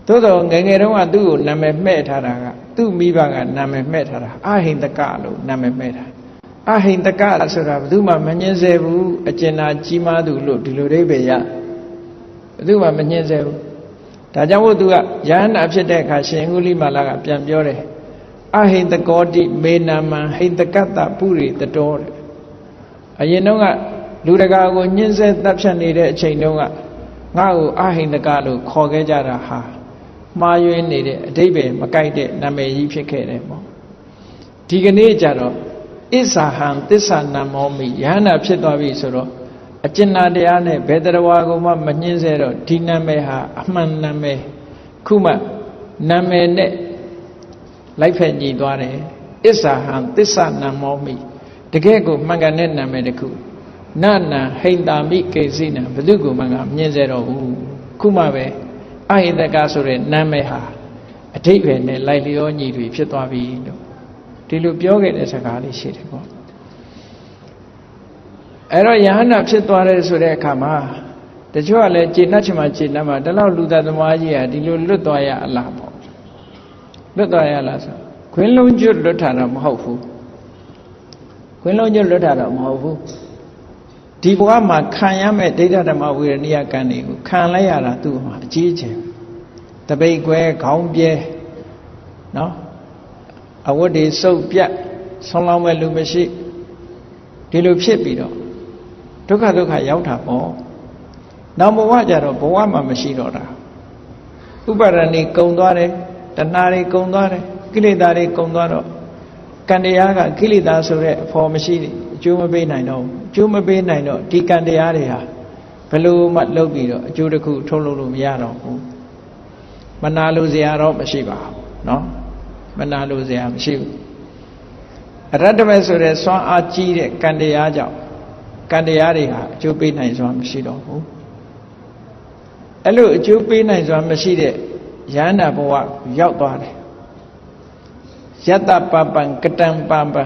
သို့တော်ငယ်ငယ်တုန်းကသူ့ကိုနာမည်မှဲ့ထားတာကသူ့မိဘကနာမည်မှဲ့ထားတာအဟိန္ဒကလို့နာမည်မှဲ့ထားအဟိန္ဒကဆိုတာဘယ်သူမှမငြင်းဆဲဘူးအကျဉ်းသာကြီးမားသူလို့ဒီလိုအိဗေရဘယ်သူမှမငြင်းဆဲဘူးဒါကြောင့်မို့သူကယဟန္တာဖြစ်တဲ့အခါရှင်ဥလိမာလာကပြန်ပြောတယ်အဟိန္ဒကောတိမေနမံဟိန္ဒကတ္တပုရိတတောတဲ့အရင်တော့ကလူတကာကိုညှင်းဆဲတပ်ဖြတ်နေတဲ့အချိန်တုန်းကငါ့ကိုအဟိန္ဒကလို့ခေါ်ခဲ့ကြတာဟာမှားယွင်းနေတဲ့အဓိပ္ပာယ်မကိုက်တဲ့နာမည်ကြီးဖြစ်ခဲ့တယ်ပေါ့ဒီကနေ့ကျတော့ဣစ္ဆာဟံသစ္ဆာနမောမိယဟန္တာဖြစ်သွားပြီဆိုတော့ အကျဉ်းတရားနဲ့ဘယ်တရားဝါကိုမှမညှင်းဆဲတော့ဒီနာမည်ဟာအမှန်နာမည်ခုမှနာမည်နဲ့လိုက်ဖက်ညီသွားတယ်အစ္ဆာဟံသစ္စာနံမောမိတကယ်ကိုမှန်ကန်တဲ့နာမည်တစ်ခုနာနာဟိန္တာမိကိစီနံဘယ်သူကိုမှငါမြင်စေတော့ဘူးခုမှပဲအဟိတကဆိုတဲ့နာမည်ဟာအဓိပ္ပာယ်နဲ့လိုက်လျောညီတွေဖြစ်သွားပြီလို့ဒီလိုပြောခဲ့တဲ့စကားလေးရှိတယ်ပေါ့အဲ့တော့ယဟနာဖြစ်သွားတယ်ဆိုတဲ့အခါမှာတချို့ကလည်းကျေနပ်ချင်မှကျေနပ်မှဒီလောက်လူသားသမားကြီးဟာဒီလိုလွတ်သွားရအလားပေါ့လွတ်သွားရလားဆိုခွင်းလုံးကျွတ်လွတ်တာတော့မဟုတ်ဘူးခွင်းလုံးကျွတ်လွတ်တာတော့မဟုတ်ဘူးဒီဘဝမှာခံရမဲ့ဒိဋ္ဌဓမ္မဝေရဏိယကံတွေကိုခံလိုက်ရတာသူ့မှာအကြီးအကျယ်တပိတ်ခွဲခေါင်းပြဲနော်အဝတ်တွေစုပ်ပြတ်ဆုံးလောင်းမဲ့လူမရှိဒီလိုဖြစ်ပြီးတော့ဒုက္ခရောက်တာပေါ့နောက်ဘဝကြတော့ဘဝမှာမရှိတော့တာဥပါဒဏ်တွေကုံသွားတယ်တဏှာတွေကုံသွားတယ်ကိလေသာတွေကုံသွားတော့ကံတရားကကိလေသာဆိုတဲ့အဖို့မရှိဘူးအကျိုးမပေးနိုင်တော့အကျိုးမပေးနိုင်တော့ဒီကံတရားတွေဟာဘယ်လိုမှလုပ်ပြီးတော့အကျိုးတစ်ခုထုတ်လုပ်လို့မရတော့ဘူးမနာလိုစရာတော့မရှိပါဘူးเนาะမနာလိုစရာမရှိဘူးအရတ္တမေဆိုတဲ့စွမ်းအားကြီးတဲ့ကံတရားကြောင့်ကံတရားတွေဟာအကျိုးပေးနိုင်စွာမရှိတော့ဘူးအဲ့လိုအကျိုးပေးနိုင်စွာမရှိတဲ့ယန္တာဘဝရောက်သွားတယ်ယတ္တပပံကတံပပံ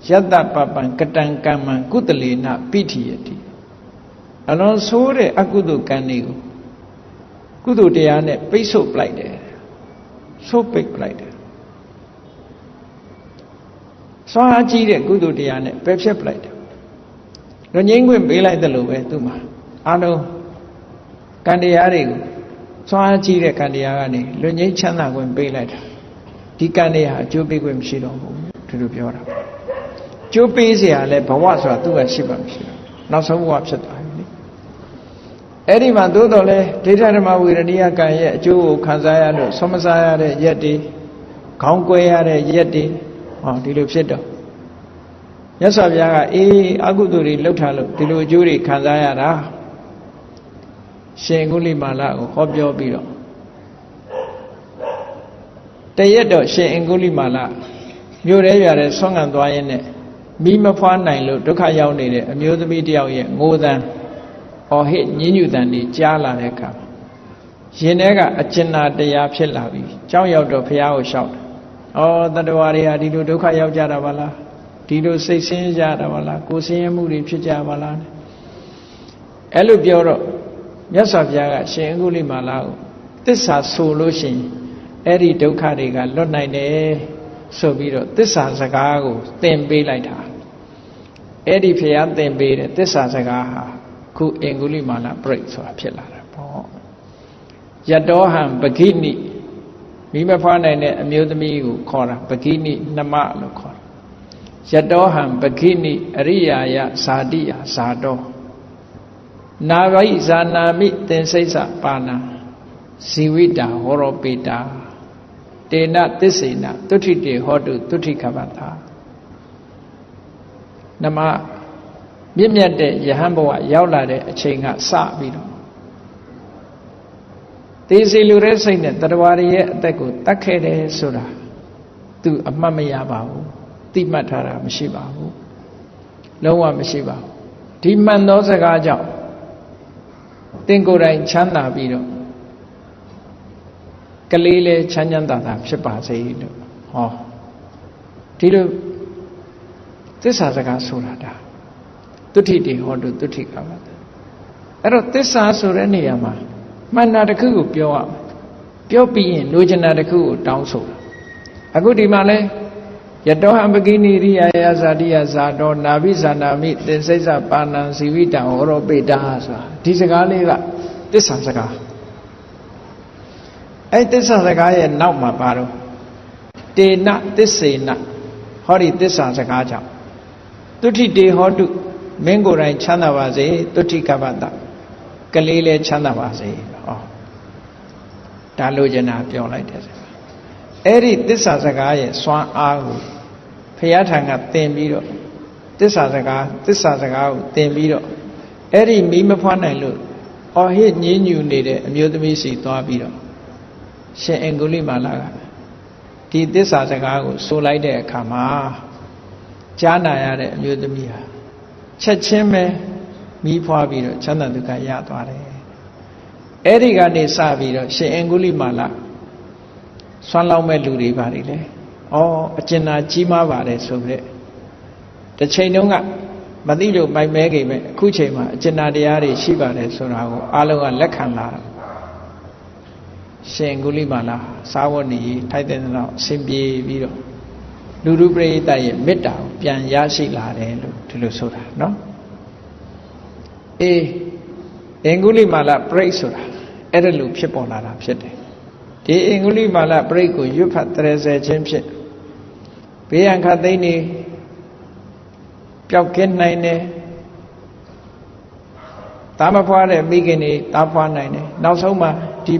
ယတ္တပပံကတံကမ္မံကုသလေနပိဋိယတိအလွန်ဆိုးတဲ့အကုသိုလ်ကံတွေကိုကုသိုလ်တရားနဲ့ပိတ်ဆို့ပလိုက်တယ်ဆိုးပိတ်ပလိုက်တယ်စွမ်းအားကြီးတဲ့ကုသိုလ်တရားနဲ့ပယ်ဖြတ်ပလိုက်တယ်လွန်ငင်းခွင့်ပေးလိုက်တယ်လို့ပဲသူ့မှာအလုံးကံတရားတွေကိုစွမ်းအားကြီးတဲ့ကံတရားကနေလွန်ငင်းချမ်းသာခွင့်ပေးလိုက်တာဒီကံတွေဟာအကျိုးပေးခွင့်မရှိတော့ဘူးသူတို့ပြောတာကျိုးပေးเสียရလဲဘဝဆိုတာသူ့ကရှိပါမရှိတော့နောက်ဆုံးဘဝဖြစ်သွားပြီလေအဲ့ဒီမှာသို့တော်လဲဒိဋ္ဌဓမ္မဝေရဏိယကံရဲ့အကျိုးကိုခံစားရလို့ဆွမစားရတဲ့ရက်တွေခေါင်းကွဲရတဲ့ရက်တွေဟောဒီလိုဖြစ်တော့မြတ်စွာဘုရားကအေးအကုသိုလ်တွေလှုပ်ထားလို့ဒီလိုအကျိုးတွေခံစားရတာရှင်ကုလိမာလကိုဟောပြောပြီးတော့တရက်တော့ရှင်အင်ကုလိမာလမြို့ရဲရွာရဲဆွမ်းခံသွားရင်းနဲ့မိမဖွားနိုင်လို့ဒုက္ခရောက်နေတဲ့အမျိုးသမီးတယောက်ရဲ့ငိုသံဟောဟစ်ညဉ်းညူသံတွေကြားလာတဲ့အခါရင်ထဲကအကျဉ်းတရားဖြစ်လာပြီးကြောက်ရောက်တော့ဘုရားကိုလျှောက်တယ်။ဩတတ္တဝါတွေဟာဒီလိုဒုက္ခရောက်ကြတာပါလား။ဒီလိုစိတ်ဆင်းရဲကြတာပါလား။ကိုယ်ဆင်းရဲမှုတွေဖြစ်ကြပါလား။အဲ့လိုပြောတော့မြတ်စွာဘုရားကရှင်အင်္ဂုလိမာလာကိုသစ္စာဆိုလို့ရှိရင်အဲ့ဒီဒုက္ခတွေကလွတ်နိုင်တယ်ဆိုပြီးတော့သစ္စာစကားကိုသင်ပေးလိုက်တာအဲ့ဒီဘုရားသင်ပေးတဲ့သစ္စာစကားဟာခုအင်္ဂုလိမာလာပြိဋ္ဌဆိုတာဖြစ်လာတာပေါ့ယတောဟံပဂိနိမိမဖွားနိုင်တဲ့အမျိုးသမီးကိုခေါ်တာပဂိနိနှမလို့ခေါ်တာယတောဟံပဂိနိအရိယာယဇာတိယဇာတောနာဝိဇာနာမိသင်္စိစ္ဆပါဏဇီဝိတာဟောရောပေတာတေနသစ္စေနသုထိတေဟောတုသုထိခပတာနမမြင့်မြတ်တဲ့ယဟန်ဘဝရောက်လာတဲ့အချိန်ကစပြီးတော့သေစီလူရဲ့စိတ်နဲ့တတဝါရရဲ့အသက်ကိုတတ်ခဲ့တယ်ဆိုတာသူအမှတ်မရပါဘူးသိမှတ်ထားတာမရှိပါဘူးလုံးဝမရှိပါဘူးဒီမှန်သောစကားကြောင့်တင်ကိုယ်တိုင်ချမ်းသာပြီးတော့ကလေးလေးချမ်းချမ်းသာသာဖြစ်ပါစေလို့ဟောဒီလိုသစ္စာစကားဆိုတာဒါသုထိတေဟောတုသုထိကပါအဲ့တော့သစ္စာဆိုတဲ့နေရာမှာမှန်တာတစ်ခုကိုပြောရမယ်ပြောပြီးရင်လိုချင်တာတစ်ခုကိုတောင်းဆိုတာအခုဒီမှာလဲယတောဟံပဂိနိရိယာယဇာတိယဇာတောနာဘိဇာနာမိသင်္စိစ္ဆပါဏံဇီဝိတံဟောရောပေတာဆိုတာဒီစကားလေးကသစ္စာစကားအဲ့သစ္စာစကားရဲ့နောက်မှာပါတော့တေနသစ္စေနဟောဒီသစ္စာစကားကြောင့်သုထိတေဟောတုမင်းကိုယ်တိုင်ချမ်းသာပါစေသုထိကပ္ပတကလေးလည်းချမ်းသာပါစေဟောဒါလိုချင်တာပြောလိုက်တယ်အဲ့ဒီသစ္စာစကားရဲ့စွမ်းအားကိုဘုရားထံကသင်ပြီးတော့သစ္စာစကားကိုသင်ပြီးတော့ အဲ့ဒီမိမဖွားနိုင်လို့အော်ဟစ်ညင်းညူနေတဲ့အမျိုးသမီးစီသွားပြီးတော့ရှင်အင်္ဂုလိမာလကဒီသစ္စာစကားကိုဆိုလိုက်တဲ့အခါမှာကြားနာရတဲ့အမျိုးသမီးဟာချက်ချင်းပဲမိဖွားပြီးတော့ချမ်းသာဒုက္ခရသွားတယ်အဲ့ဒီကနေစပြီးတော့ရှင်အင်္ဂုလိမာလဆွမ်းလောက်မဲ့လူတွေပါလေဩအကျဉ်းသာကြီးမားပါတယ်ဆိုပြီးတစ်ချိန်တုန်းကမသိလို့မိုက်မဲခင်ပဲအခုချိန်မှာအကျဉ်းသာတရားတွေရှိပါတယ်ဆိုတာကိုအားလုံးကလက်ခံလာရှင်ဂုလိမာလာစာဝတ်နေထိုက်တဲ့တော့အစဉ်ပြေပြီးတော့လူလူပရိသတ်ရဲ့မေတ္တာကိုပြန်ရရှိလာတယ်လို့ဒီလိုဆိုတာနော်အေးအင်္ဂုလိမာလာပရိတ်ဆိုတာအဲ့ဒါလိုဖြစ်ပေါ်လာတာဖြစ်တယ်ဒီအင်္ဂုလိမာလာပရိတ်ကိုရွတ်ဖတ်တရစေခြင်းဖြစ်ဘေးရန်ခတ်သိမ်းနေပျောက်ကင်းနိုင်တယ်တာမဖွားတဲ့မိခင်တွေတာဖွားနိုင်တယ်နောက်ဆုံးမှာဒီ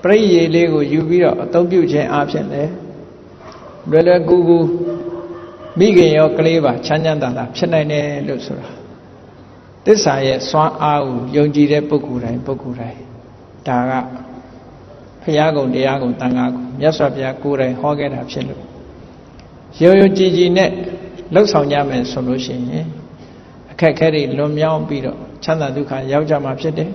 ပရိယေလေးကိုယူပြီးတော့အသုံးပြုခြင်းအပြင်လေလွယ်လွယ်ကူကူမိခင်ရောကလေးပါချမ်းချမ်းသာသာဖြစ်နိုင်တယ်လို့ဆိုတာသစ္စာရဲ့စွမ်းအားကိုယုံကြည်တဲ့ပုဂ္ဂိုလ်တိုင်းဒါကဘုရားကုံတရားကုံတန်ခါကုံမြတ်စွာဘုရားကိုယ်တိုင်ဟောခဲ့တာဖြစ်လို့ယုံယုံကြည်ကြည်နဲ့လှုပ်ဆောင်ကြမယ်ဆိုလို့ရှိရင်အခက်အခဲတွေလွန်မြောက်ပြီးတော့ချမ်းသာဒုက္ခရောက်ကြမှာဖြစ်တယ်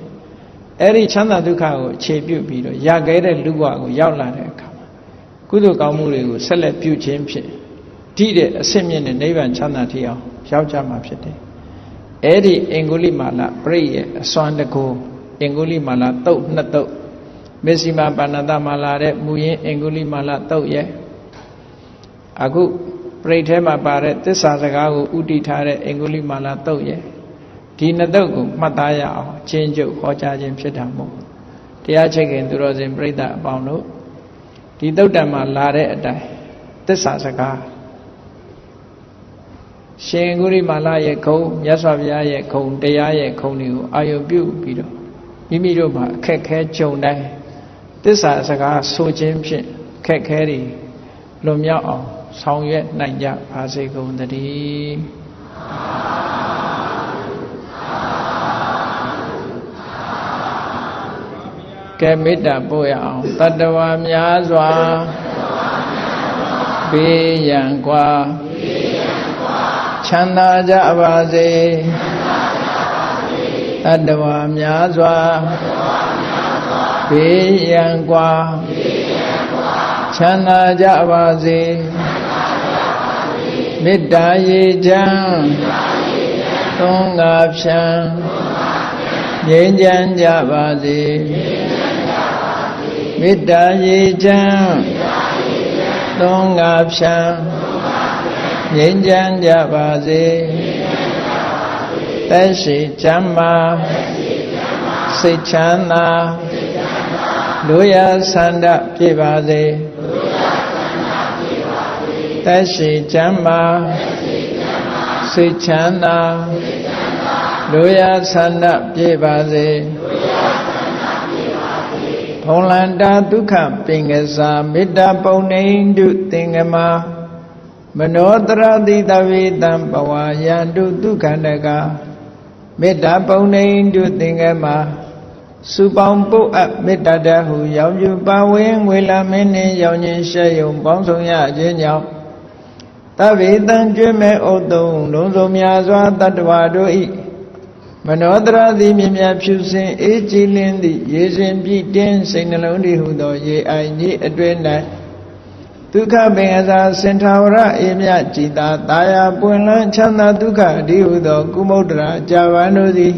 အဲ့ဒီချမ်းသာဒုက္ခကိုအခြေပြုပြီးတော့ရခဲ့တဲ့လူဘဝကိုရောက်လာတဲ့အခါမှာကုသိုလ်ကောင်းမှုတွေကိုဆက်လက်ပြုခြင်းဖြင့်ဓိတဲ့အစစ်မြင့်တဲ့နိဗ္ဗာန်ချမ်းသာထီအောင်ရောက်ကြမှာဖြစ်တယ်အဲ့ဒီအင်္ဂုလိမာလပရိရဲ့အစွမ်းတကူအင်္ဂုလိမာလတုတ်နှစ်တုတ်မေစီမာပါဏတမာလာတဲ့မူရင်းအင်္ဂုလိမာလတုတ်ရဲ့အခုပရိထဲမှာပါတဲ့သစ္စာစကားကိုဥတည်ထားတဲ့အင်္ဂုလိမာလတုတ်ရဲ့ဒီနှစ်တုတ်ကိုမှတ်သားရအောင်ချင်းကျုပ်ဟောကြားခြင်းဖြစ်တာမို့တရားချိတ်ခင်သူတော်စင်ပြိဿအပေါင်းတို့ဒီတုတ်တံမှာလာတဲ့အတိုင်းသစ္စာစကားရှင်ဂုရိမာလရဲ့ခုံမြတ်စွာဘုရားရဲ့ခုံတရားရဲ့ခုံတွေကိုအာယုပြုပြီးတော့မိမိတို့မှာအခက်ခဲကြုံတိုင်းသစ္စာစကားဆိုခြင်းဖြင့်အခက်ခဲတွေလွန်မြောက်အောင်ဆောင်ရွက်နိုင်ကြပါစေကုန်သတည်းကဲမေတ္တာပို့ရအောင်တတ္တဝါများစွာဘေးရန်ကွာချမ်းသာကြပါစေတတ္တဝါများစွာဘေးရန်ကွာချမ်းသာကြပါစေမေတ္တာရေချမ်းသုံးငါဖြံငြိမ်းချမ်းကြပါစေမေတ္တာရေချမ်းသုံးငါဖြံငြိမ်းချမ်းကြပါစေသက်ရှိချမ်းသာစိတ်ချမ်းသာလူရဆန္ဒပြည့်ပါစေသက်ရှိချမ်းသာစိတ်ချမ်းသာလူရဆန္ဒပြည့်ပါစေဘုံလန္တာဒုက္ခပင်ကစားမေတ္တာပုံနေတုသင်္ကမမနောတရတိတဝေတံဘဝယန္တုဒုက္ခန္တကမေတ္တာပုံနေတုသင်္ကမစုပေါင်းပုတ်အပ်မေတ္တာတဟုရောင်ကျူပါဝင်ငွေလာမင်းနှင့်ရောင်ခြင်းရှဲယုံပေါင်းဆောင်ရခြင်းကြောင့်တဝေတံကျွဲ့မဲ့ဥတုံလုံးစုံများစွာတတ္တဝါတို့ဤမနောတရသည်မြင်မြဖြူစင်အေးကြည်လင်းသည့်ရေစဉ်ပြည့်တင်းစိတ်နှလုံးတည်ဟုသောရေအိုင်ကြီးအတွင်း၌ဒုက္ခပင်အစာစင်ထာဝရအေမြကြည်သာတာယာပွင့်လန်းချမ်းသာဒုက္ခအဒီဟုသောကုမုဒ္ဒရာကြာပန်တို့သည်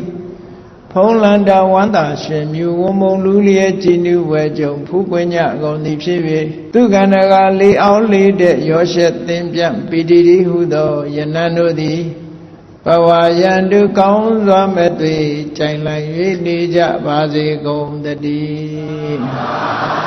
ဖုံးလန္တာဝန္တာရှင်မြူဝမုံလူလျက်ကြည်နူးဝဲကြုံဖူးပွင့်ညအကုန်သည်ဖြစ်၍ဒုက္ခန္တကလေးအောင်လေးတဲ့ရောရှက်သင်ပြန့်ပီတိတိဟုသောယနံတို့သည်ဘဝယန္တုကောင်းစွာမဲ့သွေးကြိုင်လိုက်၍နေကြပါစေကုန်တည်း